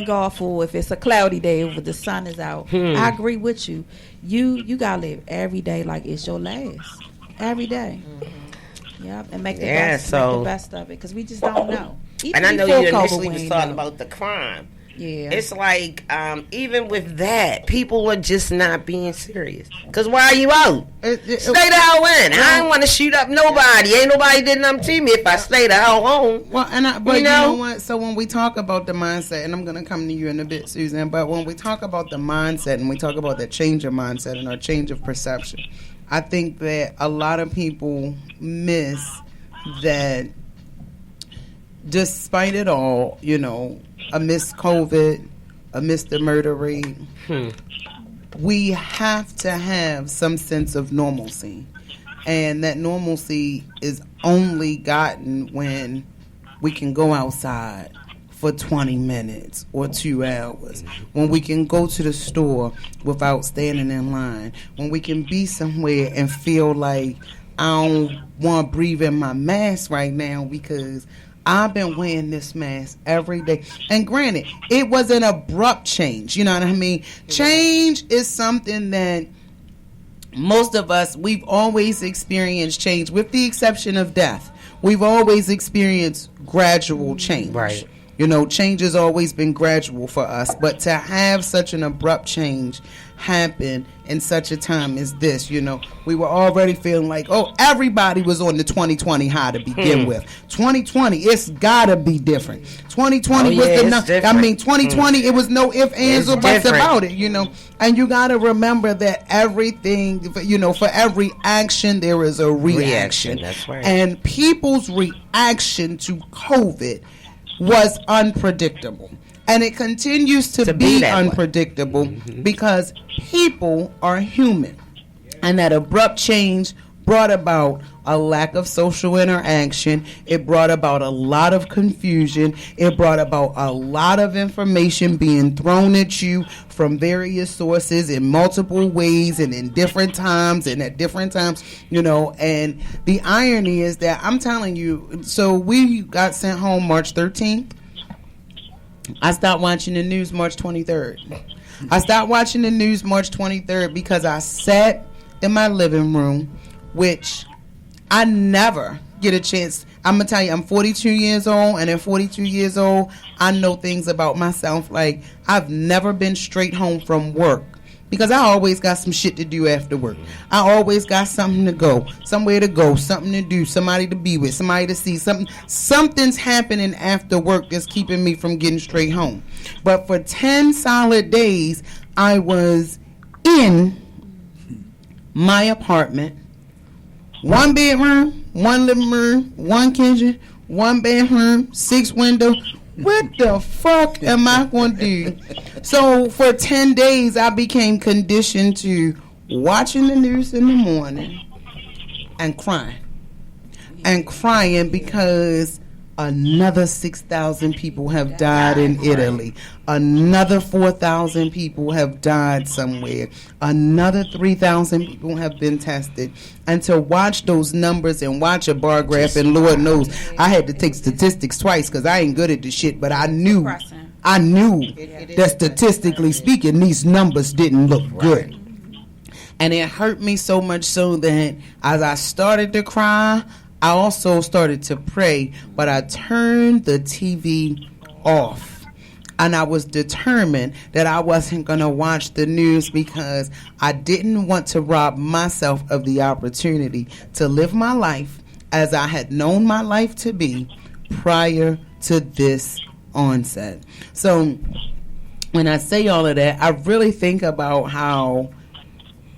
God for if it's a cloudy day, if the sun is out. I agree with you. You gotta live every day like it's your last. Every day. Yep, and make the best of it because we just don't know. Even and I know you initially was talking about the crime. Yeah. It's like, even with that, people are just not being serious. Because why are you out? Stay the hell in. I don't want to shoot up nobody. Ain't nobody did nothing to me if I stay the hell home. Well, but you know what? So when we talk about the mindset, and I'm going to come to you in a bit, Susan, but when we talk about the mindset and we talk about the change of mindset and our change of perception, I think that a lot of people miss that despite it all, amidst COVID, amidst the murder rate, we have to have some sense of normalcy. And that normalcy is only gotten when we can go outside for 20 minutes or 2 hours, when we can go to the store without standing in line, when we can be somewhere and feel like I don't want to breathe in my mask right now because I've been wearing this mask every day. And granted, it was an abrupt change. You know what I mean? Change is something that most of us, we've always experienced change, with the exception of death. We've always experienced gradual change. Right. Change has always been gradual for us. But to have such an abrupt change happen in such a time as this, we were already feeling like, everybody was on the 2020 high to begin with. 2020, it's gotta be different. 2020 was the 2020, it was no ifs, ands, or buts about it, And you gotta remember that everything, for every action there is a reaction. That's right. And people's reaction to COVID was unpredictable. And it continues to be unpredictable because people are human. And that abrupt change brought about a lack of social interaction. It brought about a lot of confusion. It brought about a lot of information being thrown at you from various sources in multiple ways and in different times and at different times, And the irony is that I'm telling you, so we got sent home March 13th. I stopped watching the news March 23rd. I stopped watching the news March 23rd because I sat in my living room, which I never get a chance. I'm going to tell you, I'm 42 years old, and at 42 years old, I know things about myself. Like, I've never been straight home from work because I always got some shit to do after work. I always got something to go, somewhere to go, something to do, somebody to be with, somebody to see. Something's happening after work that's keeping me from getting straight home. But for 10 solid days, I was in my apartment, 1 bedroom, 1 living room, 1 kitchen, 1 bathroom, 6 windows. What the fuck am I going to do? So for 10 days, I became conditioned to watching the news in the morning and crying. And crying because another 6,000 people have died in Italy. Another 4,000 people have died somewhere. Another 3,000 people have been tested. And to watch those numbers and watch a bar graph, and Lord knows I had to take statistics twice because I ain't good at this shit, but I knew that statistically speaking, these numbers didn't look good. And it hurt me so much so that as I started to cry, I also started to pray, but I turned the TV off. And I was determined that I wasn't going to watch the news because I didn't want to rob myself of the opportunity to live my life as I had known my life to be prior to this onset. So when I say all of that, I really think about how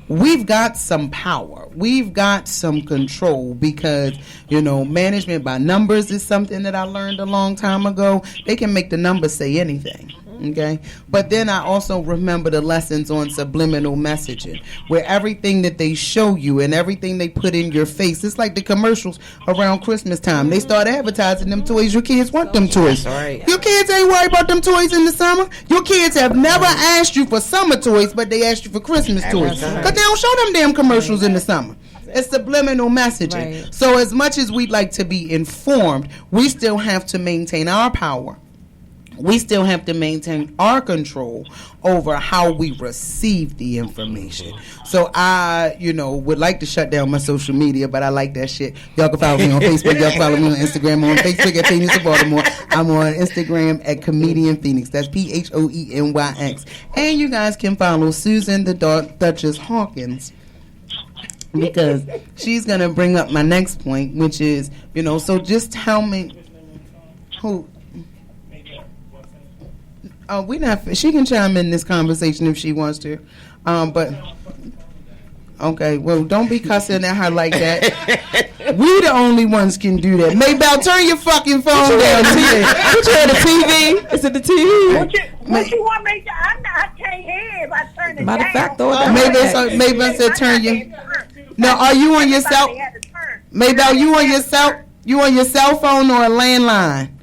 we've got some power. We've got some control because, management by numbers is something that I learned a long time ago. They can make the numbers say anything. Okay. But then I also remember the lessons on subliminal messaging, where everything that they show you and everything they put in your face, it's like the commercials around Christmas time. They start advertising them toys. Your kids want them toys. Right. Your kids ain't worried about them toys in the summer. Your kids have never asked you for summer toys, but they asked you for Christmas toys. Because they don't show them damn commercials in the summer. It's subliminal messaging. Right. So as much as we'd like to be informed, we still have to maintain our power. We still have to maintain our control over how we receive the information. So I, would like to shut down my social media, but I like that shit. Y'all can follow me on Facebook. Y'all can follow me on Instagram, on Facebook at Phoenix of Baltimore. I'm on Instagram at Comedian Phoenix. That's PHOENYX. And you guys can follow Susan the Duchess Hawkins, because she's going to bring up my next point, which is, so just tell me who. She can chime in this conversation if she wants to. But okay, well, don't be cussing at her like that. We the only ones can do that. Maybelle, turn your fucking phone down. Put you on the TV. Is it the TV? What you want me to? I can't hear if I turn it Matter of fact, down. Maybelle said turn your. No, are you on your cell? Maybelle, you on your cell? You on your cell phone or a landline?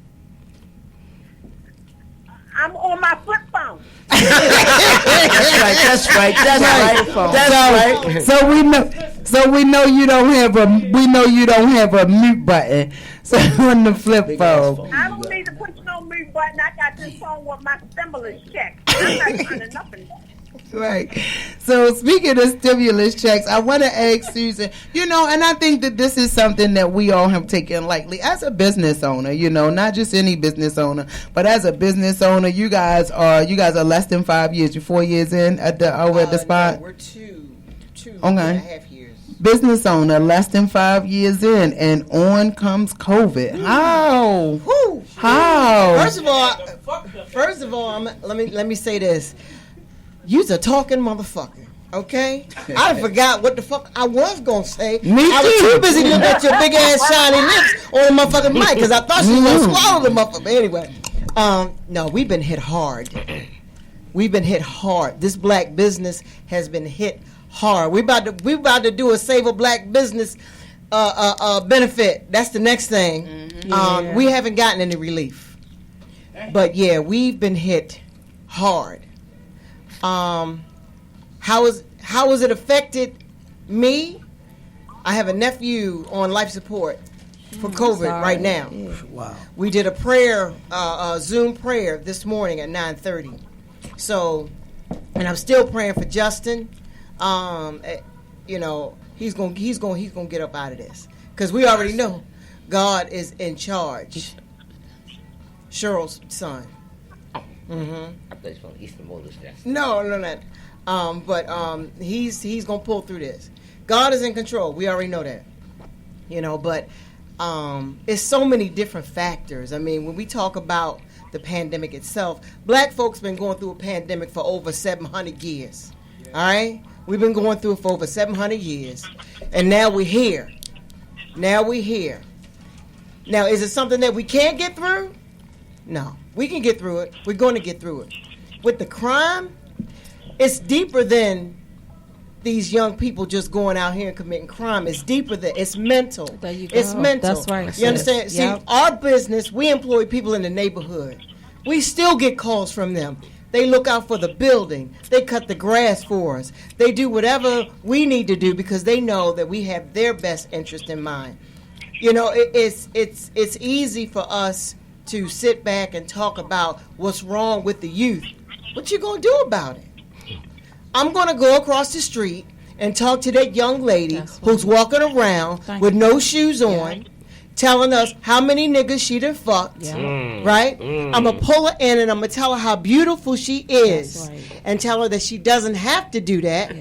I'm on my flip phone. That's right. So we know you don't have a mute button. So on the flip phone. I don't need to push no mute button. I got this phone with my stimulus check. I'm not turning nothing. Right. So speaking of stimulus checks, I want to ask Susan, and I think that this is something that we all have taken lightly as a business owner, not just any business owner, but as a business owner, you guys are less than 5 years. You're 4 years in at the spot? No, we're two okay. and a half years. Business owner, less than 5 years in, and on comes COVID. How? How? First of all, let me say this. You's a talking motherfucker, okay? I forgot what the fuck I was gonna say. I was too busy looking at your big ass shiny lips on the motherfucking mic because I thought she was gonna swallow the motherfucker. But anyway, no, we've been hit hard. We've been hit hard. This black business has been hit hard. We about to do a Save a Black Business benefit. That's the next thing. Mm-hmm. We haven't gotten any relief, but yeah, we've been hit hard. How has it affected me? I have a nephew on life support for COVID right now. Yeah. Wow. We did a prayer, Zoom prayer this morning at 9:30. So, and I'm still praying for Justin. He's gonna get up out of this because we already know God is in charge. Cheryl's son. Mm-hmm. I thought he was from Eastern Motor Stress. No, not. But he's gonna pull through this. God is in control. We already know that. But it's so many different factors. I mean, when we talk about the pandemic itself, black folks been going through a pandemic for over 700 years. Yeah. All right, we've been going through it for over 700 years, and now we're here. Now, is it something that we can't get through? No. We can get through it. We're going to get through it. With the crime, it's deeper than these young people just going out here and committing crime. It's deeper than it's mental. There you go. It's mental. That's right. You understand? Yep. See, our business, we employ people in the neighborhood. We still get calls from them. They look out for the building. They cut the grass for us. They do whatever we need to do because they know that we have their best interest in mind. It's easy for us to sit back and talk about what's wrong with the youth. What you gonna do about it? I'm gonna go across the street and talk to that young lady who's walking around with no shoes on, telling us how many niggas she done fucked, right? I'm gonna pull her in and I'm gonna tell her how beautiful she is, and tell her that she doesn't have to do that,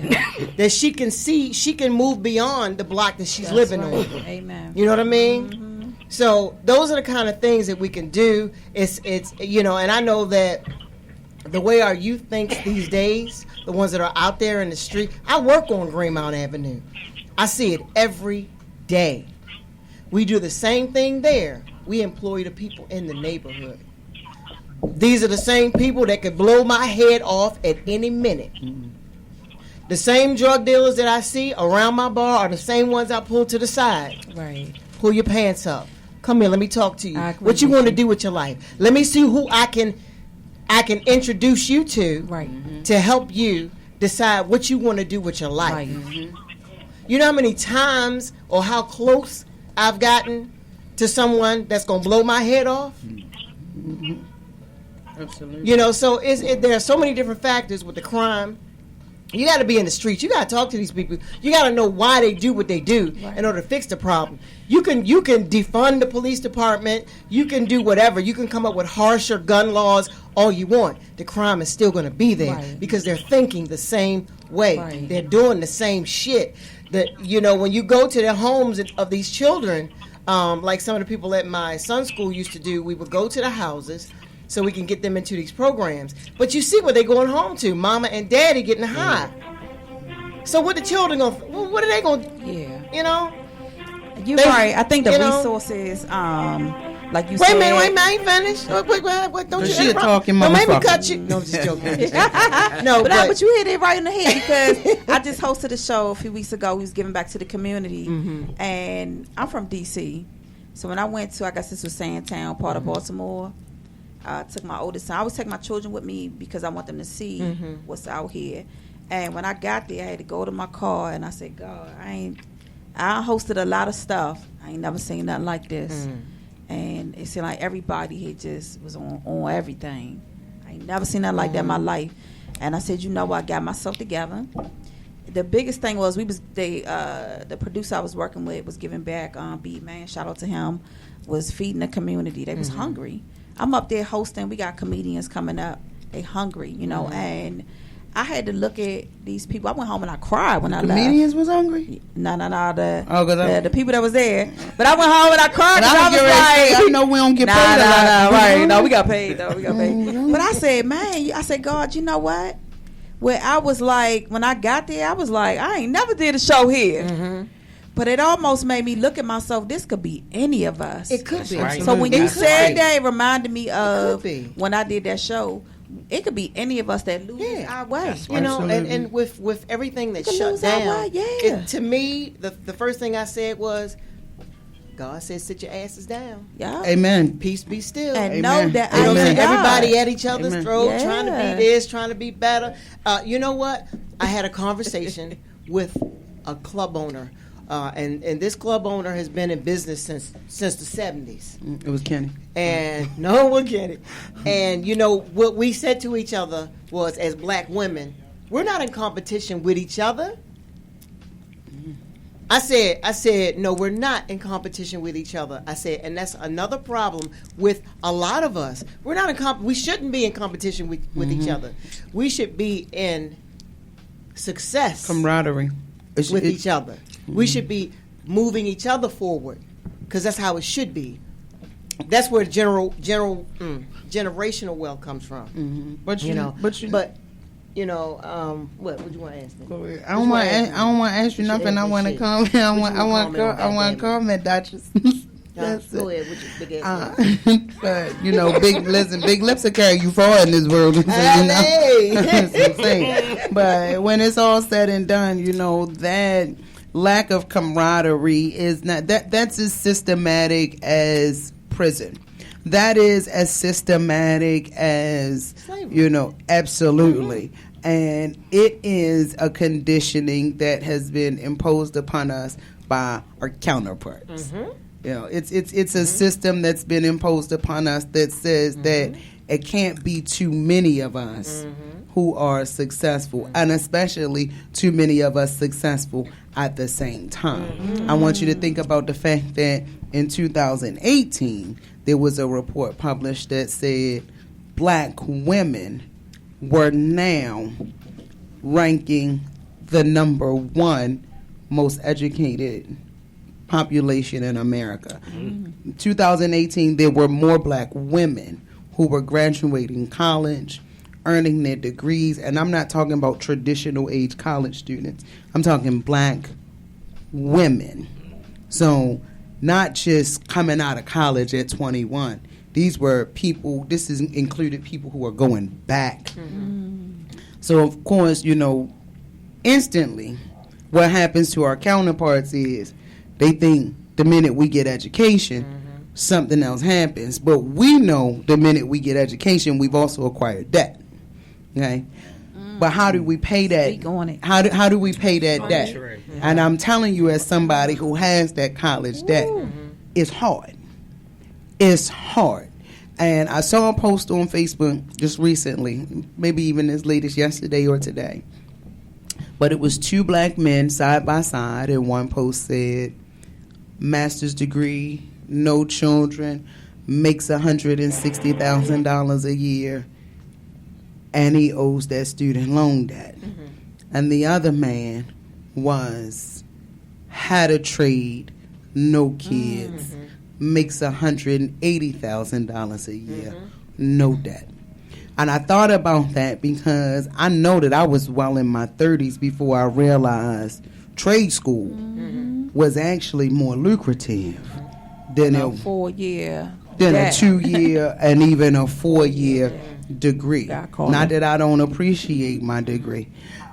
that she can move beyond the block that she's living on. Amen. You know what I mean? Mm-hmm. So those are the kind of things that we can do. It's and I know that the way our youth thinks these days, the ones that are out there in the street. I work on Greenmount Avenue. I see it every day. We do the same thing there. We employ the people in the neighborhood. These are the same people that could blow my head off at any minute. Mm-hmm. The same drug dealers that I see around my bar are the same ones I pull to the side. Right. Pull your pants up. Come here, let me talk to you. What you want to do with your life? Let me see who I can introduce you to, to help you decide what you want to do with your life. Right. Mm-hmm. You know how many times or how close I've gotten to someone that's going to blow my head off? Mm-hmm. Absolutely. So there are so many different factors with the crime, You got to be in the streets. You got to talk to these people. You got to know why they do what they do in order to fix the problem. You can defund the police department. You can do whatever. You can come up with harsher gun laws all you want. The crime is still going to be there because they're thinking the same way. Right. They're doing the same shit. That when you go to the homes of these children, like some of the people at my son's school used to do, we would go to the houses so we can get them into these programs. But you see what they're going home to, mama and daddy getting high. So what the children going to, what are they going to, You're right. I think the resources, like you said. Wait a minute, I ain't finished. What, don't you talking, don't make me cut you. No, I'm just joking. But you hit it right in the head because I just hosted a show a few weeks ago. We was giving back to the community. And I'm from D.C. So when I went to, I guess this was Sandtown, part of Baltimore, I took my oldest son. I always take my children with me because I want them to see what's out here. And when I got there, I had to go to my car and I said, God, I hosted a lot of stuff. I ain't never seen nothing like this. And it seemed like everybody here just was on everything. I ain't never seen nothing like that in my life. And I said, I got myself together. The biggest thing was the producer I was working with was giving back. Beat Man, shout out to him, was feeding the community. They was hungry. I'm up there hosting. We got comedians coming up. They hungry, and I had to look at these people. I went home and I cried when I left. Comedians was hungry? No. The people that was there. But I went home and I cried because I was like, I know we don't get paid. Right. No, we got paid though. But I said, God, you know what? Where I was like, when I got there, I was like, I ain't never did a show here. But it almost made me look at myself. This could be any of us. It could be. Right. So when you said that, it reminded me of when I did that show. It could be any of us that loses our way. And with everything that shut down, to me, the first thing I said was, God said, sit your asses down. Yeah. Amen. Peace be still. And know that everybody at each other's throat, trying to be this, trying to be better. You know what? I had a conversation with a club owner. And this club owner has been in business since the 70s. It was Kenny. And no one get it. And what we said to each other was, as black women, we're not in competition with each other. I said, no, we're not in competition with each other. I said, and that's another problem with a lot of us. We're not we shouldn't be in competition with each other. We should be in success, camaraderie with each other. We should be moving each other forward because that's how it should be. That's where generational wealth comes from. What would you want to ask me? I don't want to ask you nothing. I want to comment. I want to comment, Duchess. That's go ahead with your big ass. But big lips will carry you far in this world. That's insane. But when it's all said and done, that lack of camaraderie is not that's as systematic as prison. That is as systematic as slavery. Absolutely. And it is a conditioning that has been imposed upon us by our counterparts. It's a system that's been imposed upon us that says that it can't be too many of us who are successful, and especially too many of us successful at the same time. I want you to think about the fact that in 2018, there was a report published that said black women were now ranking the number one most educated population in America. In 2018, there were more black women who were graduating college, earning their degrees, and I'm not talking about traditional age college students. I'm talking black women. So not just coming out of college at 21. These were people, included people who are going back. So of course, instantly what happens to our counterparts is they think the minute we get education, something else happens. But we know the minute we get education, we've also acquired debt. Okay? But how do we pay that? How do we pay that debt? And I'm telling you, as somebody who has that college debt, it's hard. It's hard. And I saw a post on Facebook just recently, maybe even as late as yesterday or today. But it was two black men side by side, and one post said, master's degree, no children, makes $160,000 a year, and he owes that student loan debt. Mm-hmm. And the other man had a trade, no kids, makes $180,000 a year, no debt. And I thought about that because I know that I was well in my 30s before I realized trade school was actually more lucrative than a 4-year, than a 2-year and even a 4-year degree. Not that I don't appreciate my degree. You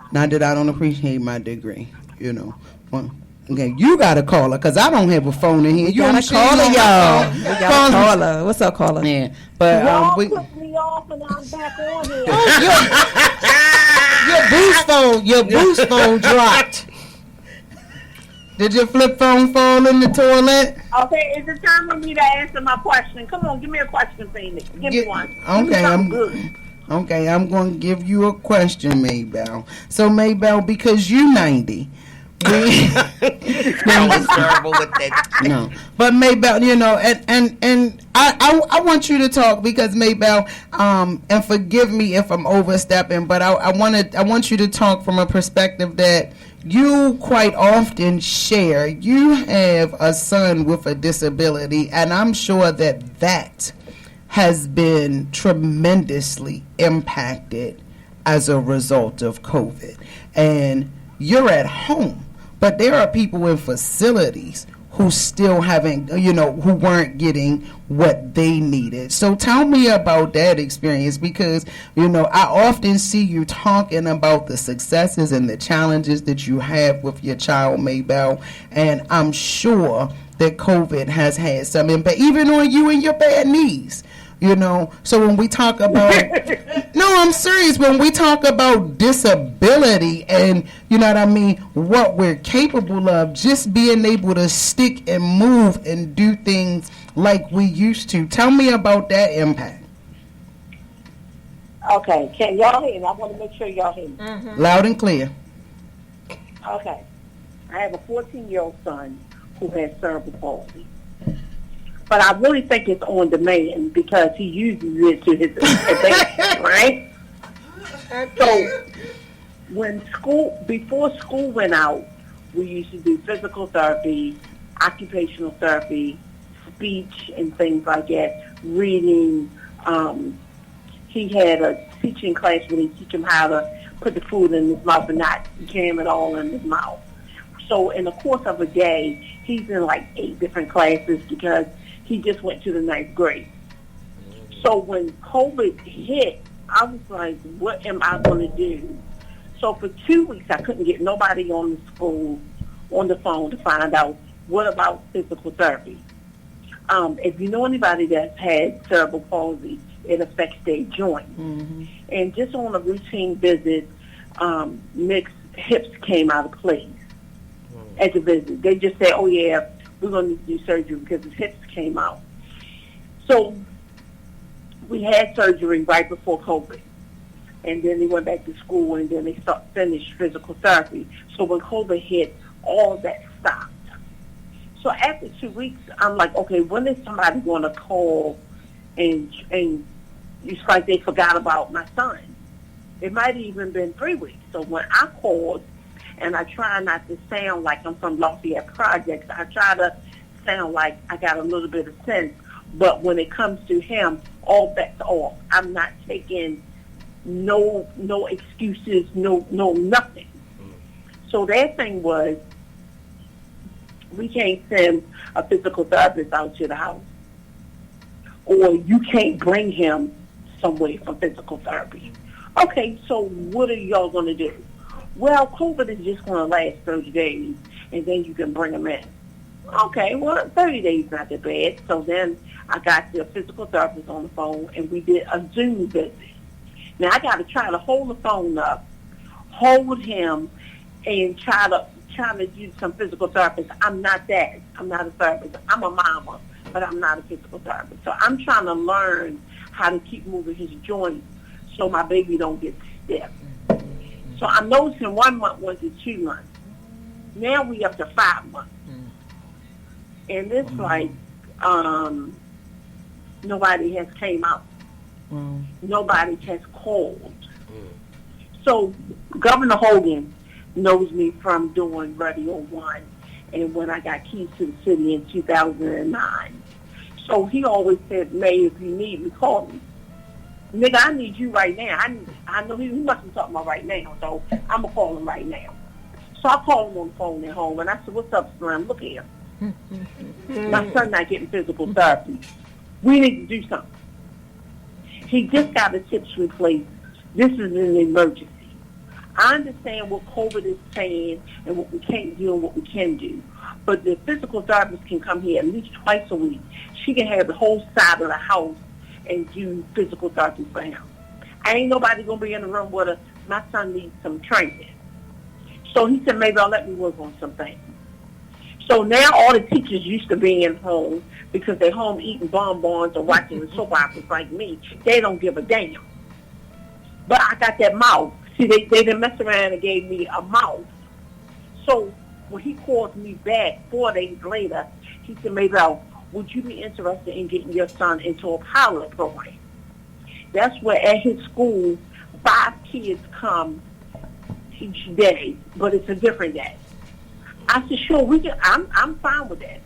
know. Well, okay, you got a caller because I don't have a phone in here. You got a caller, y'all. We got a caller. What's up, caller? Yeah, but y'all put me off and I'm back on here. Your boost phone dropped. Did your flip phone fall in the toilet? Okay, is it time for me to answer my question? Come on, give me a question, Phoenix. Give me one. Okay, I'm good. Okay, I'm going to give you a question, Maybell. So, Maybell, because you 90. I was terrible with that. No, but Maybell, you know, and I want you to talk because Maybell, and forgive me if I'm overstepping, but I want you to talk from a perspective that you quite often share. You have a son with a disability, and I'm sure that has been tremendously impacted as a result of COVID. And you're at home, but there are people in facilities who still haven't, who weren't getting what they needed. So tell me about that experience because, I often see you talking about the successes and the challenges that you have with your child, Maybell, and I'm sure that COVID has had some impact, even on you and your bad knees. So when we talk about, no, I'm serious. When we talk about disability and, what we're capable of, just being able to stick and move and do things like we used to. Tell me about that impact. Okay, can y'all hear me? I want to make sure y'all hear me. Mm-hmm. Loud and clear. Okay. I have a 14-year-old son who has cerebral palsy. But I really think it's on demand because he uses it to his advantage, right? So before school went out, we used to do physical therapy, occupational therapy, speech, and things like that, reading. He had a teaching class where they teach him how to put the food in his mouth and not jam it all in his mouth. So in the course of a day, he's in like 8 different classes because he just went to the 9th grade. So when COVID hit, I was like, what am I going to do? So for 2 weeks, I couldn't get nobody on the phone to find out what about physical therapy. If you know anybody that's had cerebral palsy, it affects their joints. Mm-hmm. And just on a routine visit, Nick's hips came out of place at the visit. They just said, oh, yeah, we're going to need to do surgery because his hips came out. So we had surgery right before COVID. And then they went back to school, and then they finished physical therapy. So when COVID hit, all that stopped. So after 2 weeks, I'm like, okay, when is somebody going to call and it's like they forgot about my son? It might have even been 3 weeks. So when I called, and I try not to sound like I'm from Lafayette Projects, I try to sound like I got a little bit of sense. But when it comes to him, all bets off. I'm not taking no excuses, no nothing. So their thing was, we can't send a physical therapist out to the house, or you can't bring him somewhere for physical therapy. Okay, so what are y'all going to do? Well, COVID is just going to last 30 days, and then you can bring him in. Okay, well, 30 days is not that bad. So then I got the physical therapist on the phone, and we did a Zoom visit. Now, I got to try to hold the phone up, hold him, and try to do some physical therapist. I'm not that. I'm not a therapist. I'm a mama, but I'm not a physical therapist. So I'm trying to learn how to keep moving his joints so my baby don't get stiff. So I'm noticing 1 month went to 2 months. Now we up to 5 months. And it's like nobody has came out. Nobody has called. So Governor Hogan knows me from doing Radio 1 and when I got keys to the city in 2009. So he always said, May, if you need me, call me. Nigga, I need you right now. I know he must be talking about right now, so I'm going to call him right now. So I called him on the phone at home, and I said, what's up, Slim? Look here. My son not getting physical therapy. We need to do something. He just got his hips replaced. This is an emergency. I understand what COVID is saying and what we can't do and what we can do. But the physical therapist can come here at least twice a week. She can have the whole side of the house and do physical therapy for him. Ain't nobody going to be in the room with us. My son needs some training. So he said, maybe I'll let me work on some things. So now all the teachers used to be in home because they're home eating bonbons or watching the soap operas like me. They don't give a damn. But I got that mouth. See, they didn't mess around and gave me a mouth. So when he called me back 4 days later, he said, Maybell, would you be interested in getting your son into a pilot program? That's where at his school, 5 kids come each day, but it's a different day. I said, sure, we can. I'm fine with that.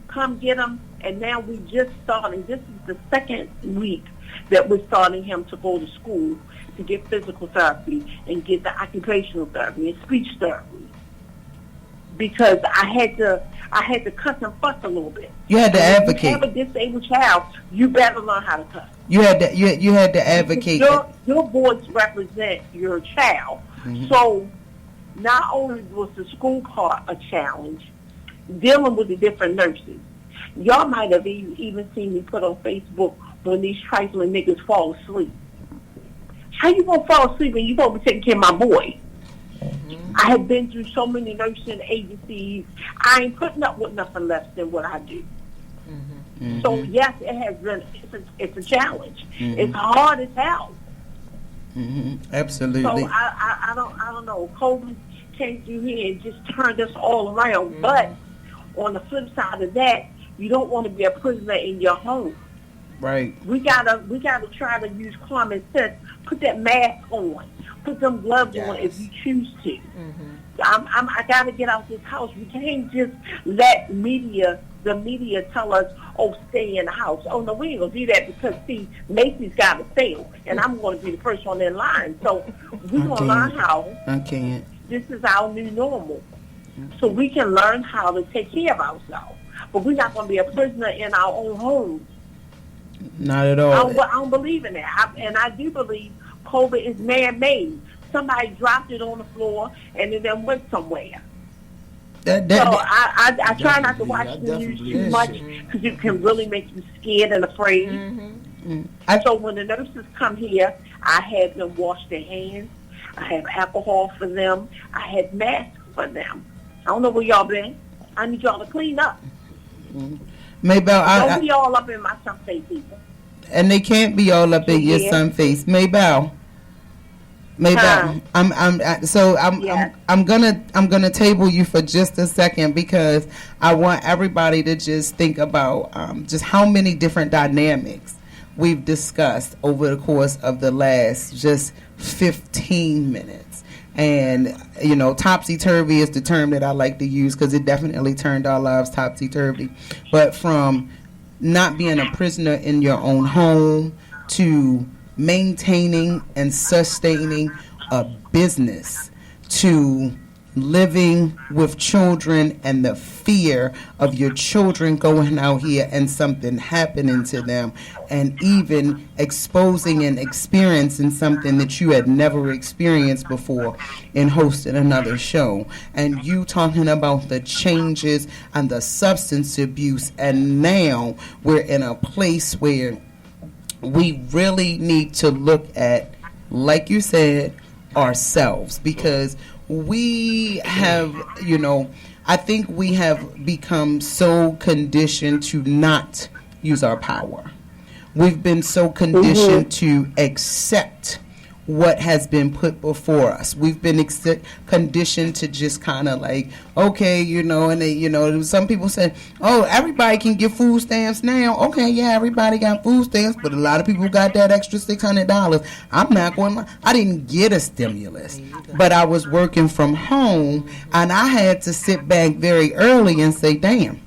Come get him, and now we just starting. This is the second week that we're starting him to go to school to get physical therapy and get the occupational therapy and speech therapy. Because I had to cuss and fuss a little bit. You had to advocate. If you have a disabled child, you better learn how to cuss. You had to advocate. Your voice represents your child. So not only was the school part a challenge, dealing with the different nurses. Y'all might have even seen me put on Facebook when these trifling niggas fall asleep. How you gonna fall asleep when you gonna be taking care of my boy? I have been through so many nursing agencies. I ain't putting up with nothing less than what I do. So yes, it has been. It's a challenge. It's hard as hell. Absolutely. So I don't know. COVID came through here and just turned us all around. But on the flip side of that, you don't want to be a prisoner in your home. Right. We gotta try to use common sense. Put that mask on. Put them gloves on if you choose to. I gotta get out this house. We can't just let the media tell us, oh, stay in the house. Oh, no, we ain't gonna do that because, see, Macy's gotta fail, and I'm gonna be the first one in line. So we're gonna learn how. I can't. This is our new normal. So we can learn how to take care of ourselves. But we're not gonna be a prisoner in our own home. Not at all. I don't believe in that. And I do believe COVID is man-made. Somebody dropped it on the floor and it then went somewhere. I try not to watch the news too much because it can really make you scared and afraid. So when the nurses come here, I have them wash their hands. I have alcohol for them. I have masks for them. I don't know where y'all been. I need y'all to clean up. Maybell, don't be all up in my son face either. And they can't be all up in your son face. Maybell, I'm gonna table you for just a second because I want everybody to just think about just how many different dynamics we've discussed over the course of the last just 15 minutes. And, you know, topsy-turvy is the term that I like to use because it definitely turned our lives topsy-turvy. But from not being a prisoner in your own home to maintaining and sustaining a business to living with children and the fear of your children going out here and something happening to them, and even exposing and experiencing something that you had never experienced before in hosting another show, and you talking about the changes and the substance abuse, and now we're in a place where we really need to look at, like you said, ourselves, because we have, you know, I think we have become so conditioned to not use our power. We've been so conditioned to accept what has been put before us. We've been conditioned to just kind of like, okay, and they, some people say, oh, everybody can get food stamps now. Okay, yeah, everybody got food stamps, but a lot of people got that extra $600. I'm not going to, I didn't get a stimulus, but I was working from home, and I had to sit back very early and say, damn,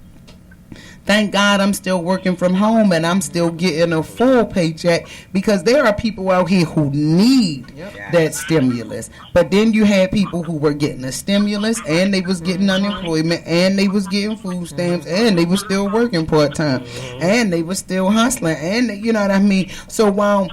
thank God I'm still working from home and I'm still getting a full paycheck, because there are people out here who need that stimulus. But then you had people who were getting a stimulus and they was getting unemployment and they was getting food stamps and they was still working part-time and they was still hustling, and you know what I mean? So while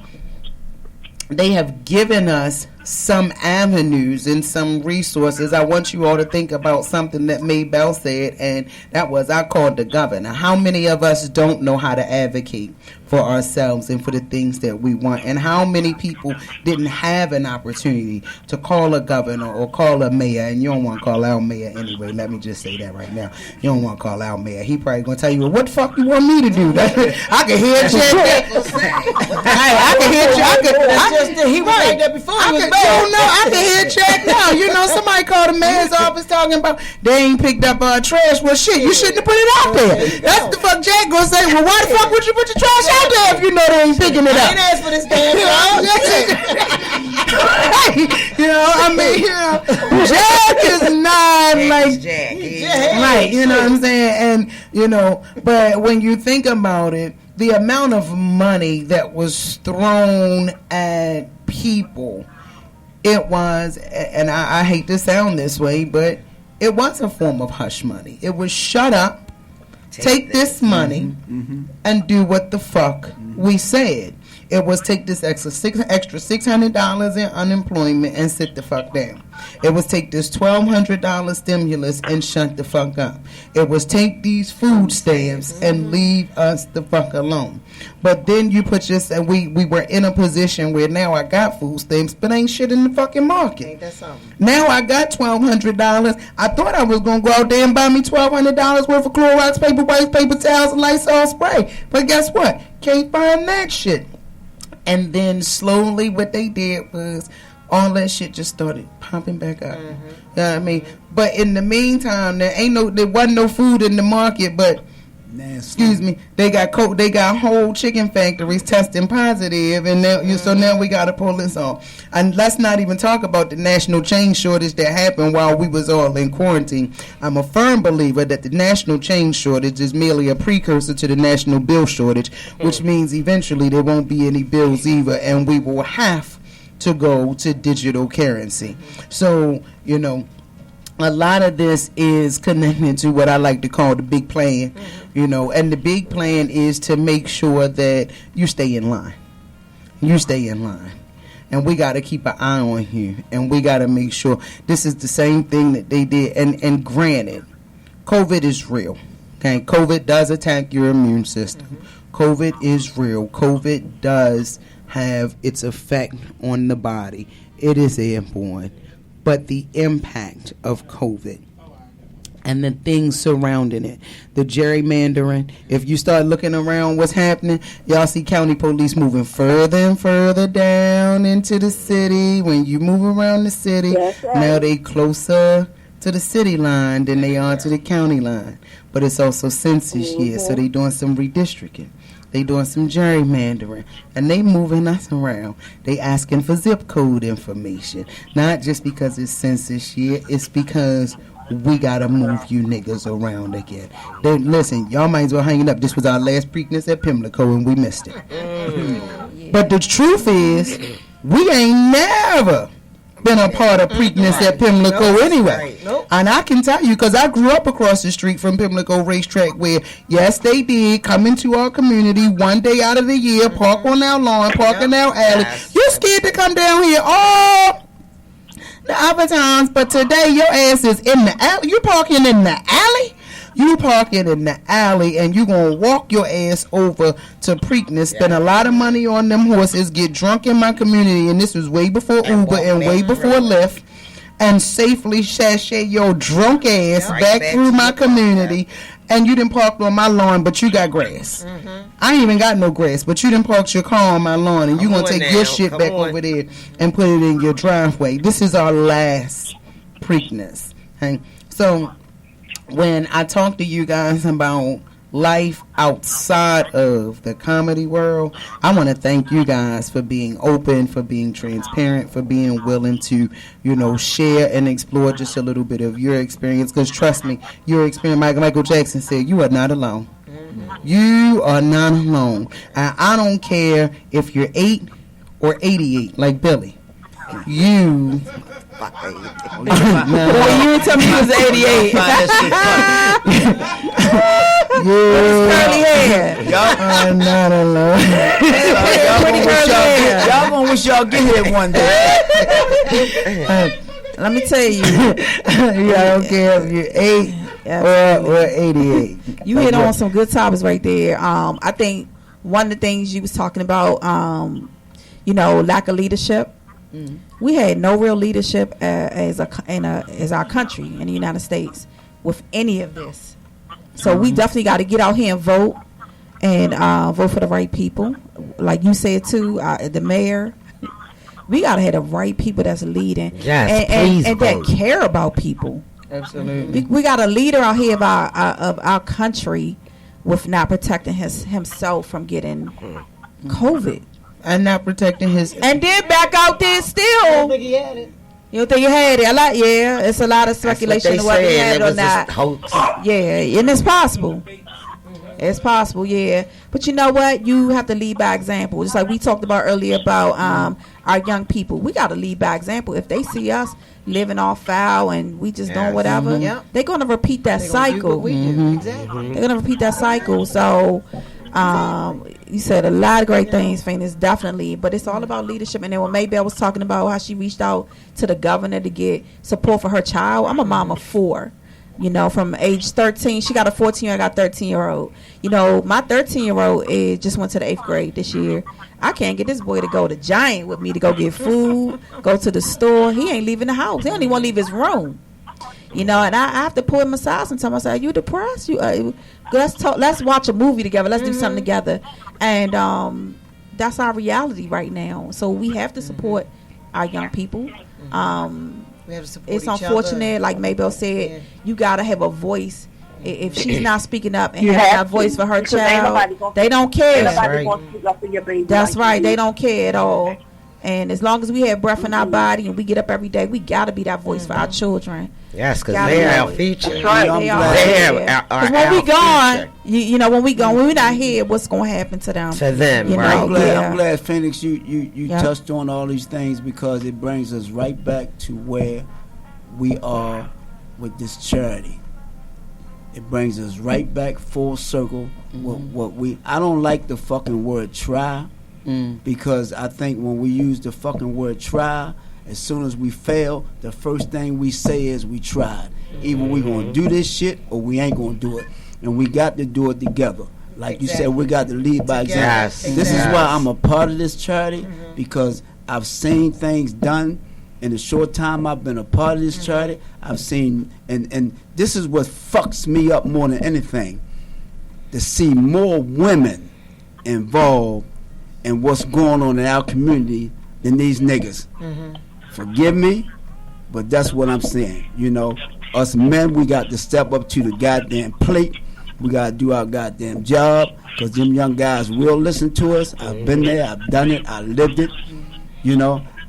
they have given us some avenues and some resources, I want you all to think about something that Maybell said, and that was, I called the governor. How many of us don't know how to advocate for ourselves and for the things that we want? And how many people didn't have an opportunity to call a governor or call a mayor? And you don't want to call our mayor anyway. Let me just say that right now. You don't want to call our mayor. He probably going to tell you, well, what the fuck you want me to do? I can hear Chad. I can hear Chad. He was like that before. I can hear Chad now. Somebody called the mayor's office talking about they ain't picked up our trash. Well, shit, you shouldn't have put it out there. That's the fuck Jack gonna say. Well, why the fuck would you put your trash out there if you know they ain't picking it up? I ain't asked for this damn Jack is not like Jack. Right, you know what I'm saying? And, but when you think about it, the amount of money that was thrown at people, it was, and I hate to sound this way, but it was a form of hush money. It was shut up, take this money, and do what the fuck we said. It was take this extra $600 in unemployment and sit the fuck down. It was take this $1,200 stimulus and shut the fuck up. It was take these food stamps and leave us the fuck alone. But then you put and we were in a position where now I got food stamps, but ain't shit in the fucking market. Ain't that something? Now I got $1,200. I thought I was gonna go out there and buy me $1,200 worth of Clorox paper, wipes, paper towels, and Lysol spray. But guess what? Can't find that shit. And then slowly what they did was all that shit just started pumping back up. You know what I mean? But in the meantime, there wasn't no food in the market, but excuse me, they got whole chicken factories testing positive, and so now we got to pull this off. And let's not even talk about the national chain shortage that happened while we was all in quarantine. I'm a firm believer that the national chain shortage is merely a precursor to the national bill shortage, which means eventually there won't be any bills either, and we will have to go to digital currency. So, a lot of this is connected to what I like to call the big plan, and the big plan is to make sure that you stay in line. And we got to keep an eye on you, and we got to make sure this is the same thing that they did. And granted, COVID is real. Okay, COVID does attack your immune system. COVID is real. COVID does have its effect on the body. It is airborne. But the impact of COVID and the things surrounding it, the gerrymandering, if you start looking around what's happening, y'all see county police moving further and further down into the city. When you move around the city, now they closer to the city line than they are to the county line. But it's also census year, so they doing some redistricting. They doing some gerrymandering, and they moving us around. They asking for zip code information, not just because it's census year. It's because we gotta move you niggas around again. Listen, y'all might as well hang it up. This was our last Preakness at Pimlico, and we missed it. But the truth is, we ain't never been a part of Preakness at Pimlico anyway. And I can tell you, because I grew up across the street from Pimlico Racetrack, where, yes, they did come into our community one day out of the year, park on our lawn, park in our alley. You're scared to come down here all the other times, but today your ass is in the alley. You parking in the alley? You parking in the alley, and you gonna walk your ass over to Preakness, spend a lot of money on them horses, get drunk in my community, and this was way before Uber and way before Lyft, and safely sashay your drunk ass back through my community, and you didn't park on my lawn, but you got grass. I ain't even got no grass, but you didn't park your car on my lawn, and you gonna take your shit back over there and put it in your driveway. This is our last Preakness. Okay? So when I talk to you guys about life outside of the comedy world, I want to thank you guys for being open, for being transparent, for being willing to, share and explore just a little bit of your experience. Because trust me, your experience, Michael Jackson said, you are not alone. You are not alone. And I don't care if you're 8 or 88, like Billy. You. Boy, you tell me you was 88. Curly hair. Y'all are not alone. Y'all gonna wish y'all get here one day. Let me tell you. I don't care if you're 8 or 88. You hit on some good topics right there. I think one of the things you was talking about, lack of leadership. We had no real leadership as our country in the United States with any of this. So we definitely got to get out here and vote for the right people. Like you said too, the mayor. We got to have the right people that's leading and that care about people. Absolutely. We got a leader out here of our country with not protecting himself from getting COVID. And not protecting his... And then back out there still. I don't think he had it. You don't think he had it? It's a lot of speculation of whether he had it or not. Yeah, and it's possible. It's possible, yeah. But you know what? You have to lead by example. Just like we talked about earlier about our young people. We got to lead by example. If they see us living all foul and we just doing whatever, they're going to repeat that cycle. Exactly. They're going to repeat that cycle. So... you said a lot of great things, Phoenix, definitely, but it's all about leadership. And then when Maybelle was talking about how she reached out to the governor to get support for her child, I'm a mom of 4, from age 13. She got a 14-year-old, I got a 13-year-old. My 13-year-old just went to the 8th grade this year. I can't get this boy to go to Giant with me to go get food, go to the store. He ain't leaving the house. He don't even want to leave his room. And I have to pull him aside sometimes. I say, are you depressed? Let's watch a movie together. Let's do something together. And that's our reality right now. So we have to support our young people. We have to support it's each unfortunate, other. like Maybelle said, you got to have a voice. If she's not speaking up and having a voice for her child, they don't care. That's right. They don't care at all. And as long as we have breath in our body and we get up every day, we got to be that voice for our children. Yes, because they're our future. They are. Because when we gone, when we're not here, what's going to happen to them? To them, right? I'm glad, Phoenix, you touched on all these things because it brings us right back to where we are with this charity. It brings us right back full circle. I don't like the fucking word try. Because I think when we use the fucking word try, as soon as we fail, the first thing we say is we tried. Either we gonna do this shit or we ain't gonna do it. And we got to do it together. Like you said, we got to lead by example. Yes. This is why I'm a part of this charity, because I've seen things done in the short time I've been a part of this charity. I've seen, and this is what fucks me up more than anything, to see more women involved in what's going on in our community than these niggas. Forgive me, but that's what I'm saying. Us men, we got to step up to the goddamn plate. We got to do our goddamn job, because them young guys will listen to us. I've been there, I've done it, I lived it.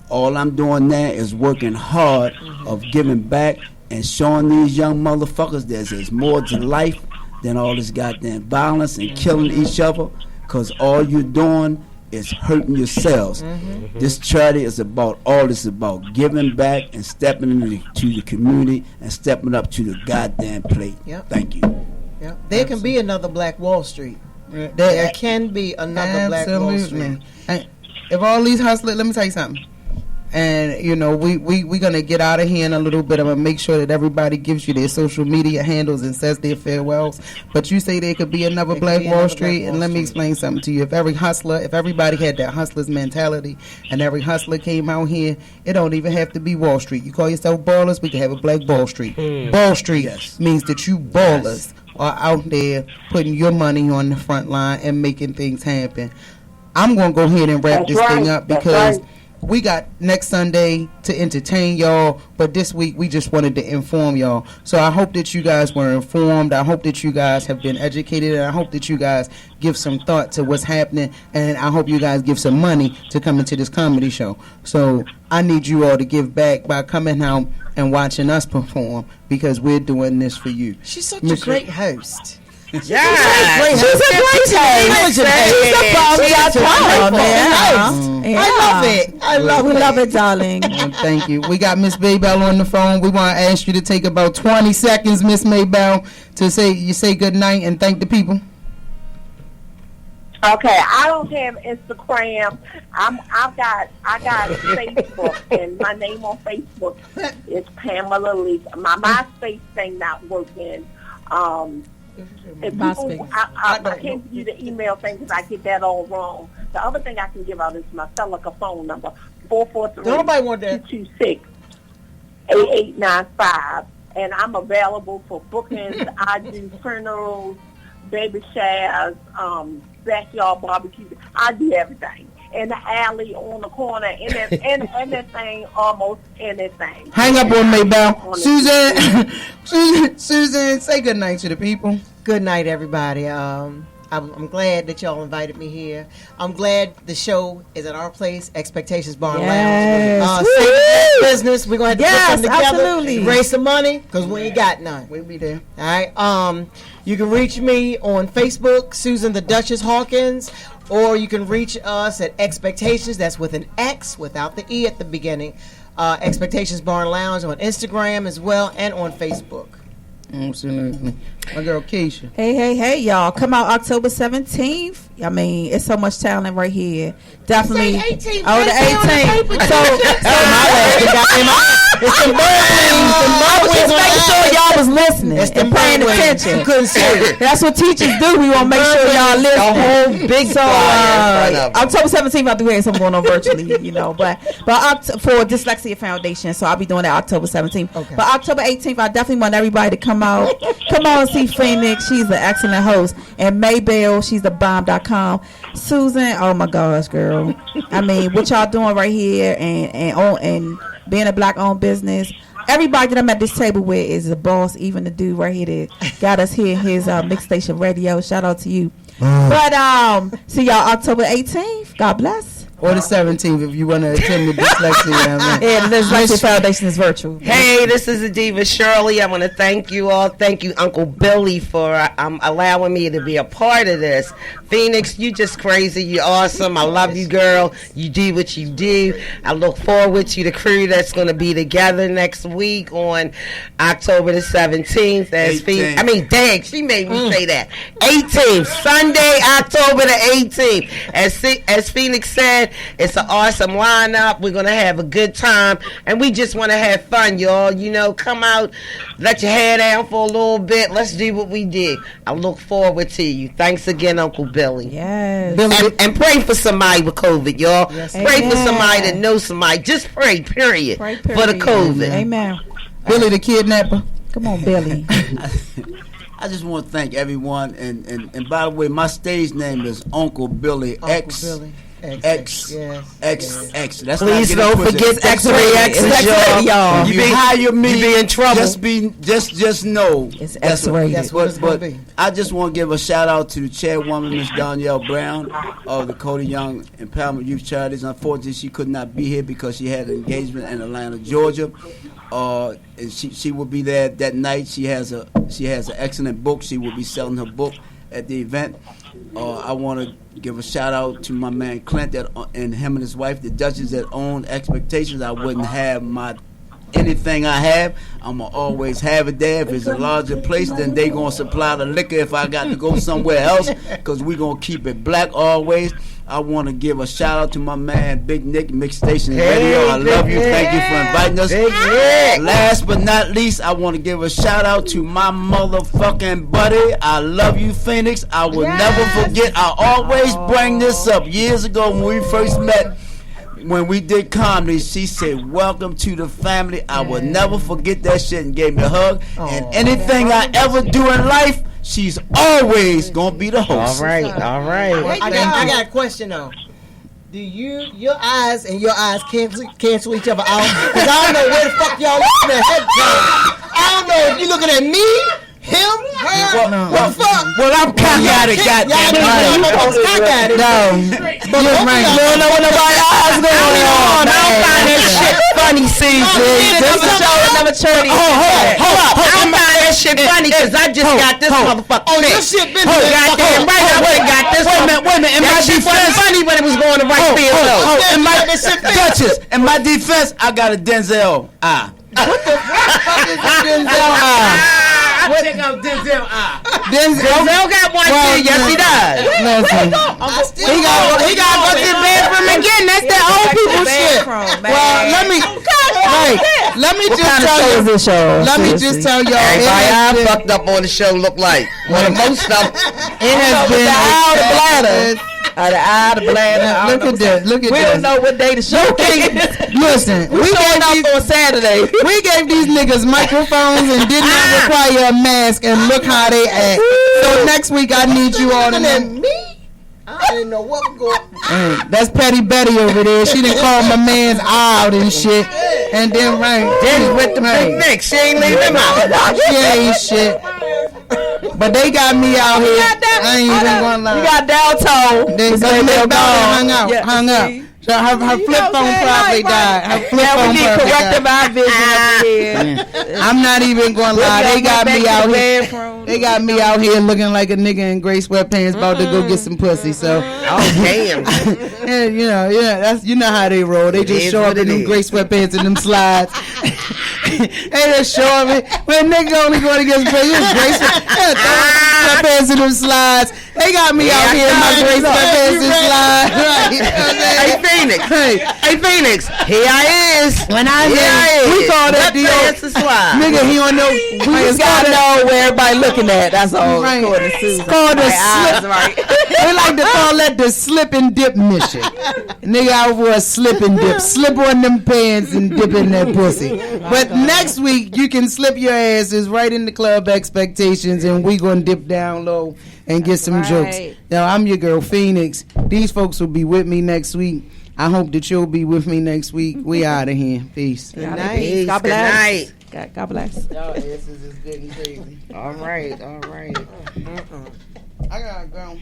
All I'm doing now is working hard of giving back and showing these young motherfuckers there's more to life than all this goddamn violence and killing each other, because all you're doing is hurting yourselves. This charity is about giving back and stepping into the community and stepping up to the goddamn plate. Thank you. There can be another Black Wall Street. There can be another Black Wall Street. If all these hustlers, let me tell you something. And we're gonna get out of here in a little bit. I'm gonna make sure that everybody gives you their social media handles and says their farewells. But you say there could be another Black Wall Street, and let me explain something to you. If everybody had that hustler's mentality, and every hustler came out here, it don't even have to be Wall Street. You call yourself ballers, we can have a Black Wall Street. Ball Street means that you ballers are out there putting your money on the front line and making things happen. I'm going to go ahead and wrap this thing up because we got next Sunday to entertain y'all, but this week we just wanted to inform y'all. So I hope that you guys were informed. I hope that you guys have been educated, and I hope that you guys give some thought to what's happening, and I hope you guys give some money to come into this comedy show. So I need you all to give back by coming out and watching us perform because we're doing this for you. She's such a great host. Yeah, she's a great host. She's a I love it. We love it, darling. Thank you. We got Miss Maybell on the phone. We want to ask you to take about 20 seconds, Miss Maybell, to say good night and thank the people. Okay, I don't have Instagram. I got Facebook, and my name on Facebook is Pamela Lee. My MySpace thing not working. If people, I can't give you the email thing because I get that all wrong. The other thing I can give out is my Celica phone number, 443-226-8895. And I'm available for bookings. I do funerals, baby showers, backyard barbecue. I do everything. In the alley, on the corner, anything, almost anything. Hang up on Maybell. Susan, say good night to the people. Good night, everybody. I'm glad that y'all invited me here. I'm glad the show is at our place, Expectations Bar and Lounge. Business. We're going to have to put them together, absolutely. Raise some money, because we ain't got none. We'll be there. All right. You can reach me on Facebook, Susan the Duchess Hawkins, or you can reach us at Expectations. That's with an X, without the E at the beginning. Expectations Bar and Lounge on Instagram as well, and on Facebook. Absolutely. My girl Keisha. Hey, y'all. Come out October 17th. I mean, it's so much talent right here. Definitely. The 18th. Oh, the 18th. It's the I was just making sure y'all was listening and paying attention. Couldn't see it. That's what teachers do. We want to make sure y'all listen. The whole big So October 17th, I do have something going on virtually, but for Dyslexia Foundation. So I'll be doing that October 17th. Okay. But October 18th, I definitely want everybody to come out. Come on and see Phoenix. She's an excellent host. And Maybell, she's the bomb.com. Susan, oh my gosh, girl. I mean, what y'all doing right here and being a black-owned business. Everybody that I'm at this table with is a boss, even the dude right here that got us here in his Mix Station Radio. Shout out to you. But see y'all October 18th. God bless. Or the 17th if you want to attend the Dyslexia. Yeah, the Dyslexia Foundation is virtual. Hey, this is Adiva Shirley. I want to thank you all. Thank you, Uncle Billy, for allowing me to be a part of this. Phoenix, you just crazy. You're awesome. I love you, girl. You do what you do. I look forward to the crew that's going to be together next week on October the 17th. Dang, she made me say that. 18th, Sunday, October the 18th. As Phoenix said, it's an awesome lineup. We're going to have a good time, and we just want to have fun, y'all. Come out, let your hair down for a little bit. Let's do what we did. I look forward to you. Thanks again, Uncle Billy. Yes. And pray for somebody with COVID, y'all. Yes. Pray for somebody that knows somebody. Just pray, period. For the COVID. Amen. Billy the kidnapper. Come on, Billy. I just want to thank everyone. And by the way, my stage name is Uncle Billy X. Billy. X. That's Please don't forget X-ray X, y'all. You hire me, you be in trouble. Just know it's X-ray. That's what it's gonna be. I just want to give a shout out to the chairwoman, Miss Danielle Brown of the Cody Young Empowerment Youth Charities. Unfortunately, she could not be here because she had an engagement in Atlanta, Georgia. And she will be there that night. She has an excellent book. She will be selling her book at the event. I want to give a shout out to my man Clint and him and his wife, the Duchess, that own Expectations. I wouldn't have anything I have. I'm going to always have it there. If it's a larger place, then they going to supply the liquor if I got to go somewhere else, because we going to keep it black always. I want to give a shout out to my man Big Nick, Mix Station Radio. I love you. Thank you for inviting us. Last but not least, I want to give a shout out to my motherfucking buddy. I love you, Phoenix. I will never forget. I always bring this up. Years ago when we first met, when we did comedy, she said, "Welcome to the family." I will never forget that shit, and gave me a hug. And anything I ever do in life, she's always gonna be the host. All right. I got a question though. Do your eyes and your eyes cancel each other out? Because I don't know where the fuck y'all looking at head time. I don't know if you looking at me, him, her, what the fuck? Well, I'm cock at it, goddamn right. No. But you're right. You don't know what nobody's eyes going on. I don't find that shit funny, CJ. Never charity. Hold up. I don't find that shit funny because I just got this motherfucker. Oh, this shit been here. Goddamn right. I would have got this. Wait a minute. In my defense, wasn't funny when it was going to right field. Duchess, in my defense, I got a Denzel eye. What the fuck is a Denzel eye? I check out Denzel eye. Denzel got one too. Yes, he does. Listen, He got to go to the bathroom again. That's that old people shit. well, let me just tell you. this show? Let me just tell y'all. Everybody I fucked up on the show look like one of most of them. It has been the eye of the bladder. The eye of the bladder. Look at this. Look at We this. don't know what day the show is. Listen, We showing up on Saturday. we gave these niggas microphones and did not require a mask, and look how they act. So next week I need you all to know. Me? I didn't know what was going on. That's Petty Betty over there. She done called my man's out and shit. And then Daddy with the big neck. She ain't leaving him out. She ain't shit. But they got me out here. I ain't even gonna lie. You got down toe. They hung up. So her flip phone probably died. Her flip phone We need probably corrective died. eye vision up here. I'm not even gonna lie. They got me out here. They got me out here looking like a nigga in gray sweatpants about to go get some pussy. So, Oh, damn. and that's how they roll. They just show up in them gray sweatpants and them slides. They just show up. When nigga only going to get some pussy, gray sweatpants and them slides. They got me out here in my gray sweatpants and slides. Right. Hey, Phoenix. Here I is. When I say we call that the nigga, he don't know. We just gotta know where everybody looking at. That's all. Right. It's called the slip. They like to call that the slip and dip mission. Nigga out for a slip and dip. Slip on them pants and dip in that pussy. But next week you can slip your asses right in the club expectations, and we gonna dip down low and get some jokes. Now I'm your girl Phoenix. These folks will be with me next week. I hope that you'll be with me next week. We out of here. Peace. Good night. God bless. God bless. Y'all asses is getting crazy. All right. I gotta go.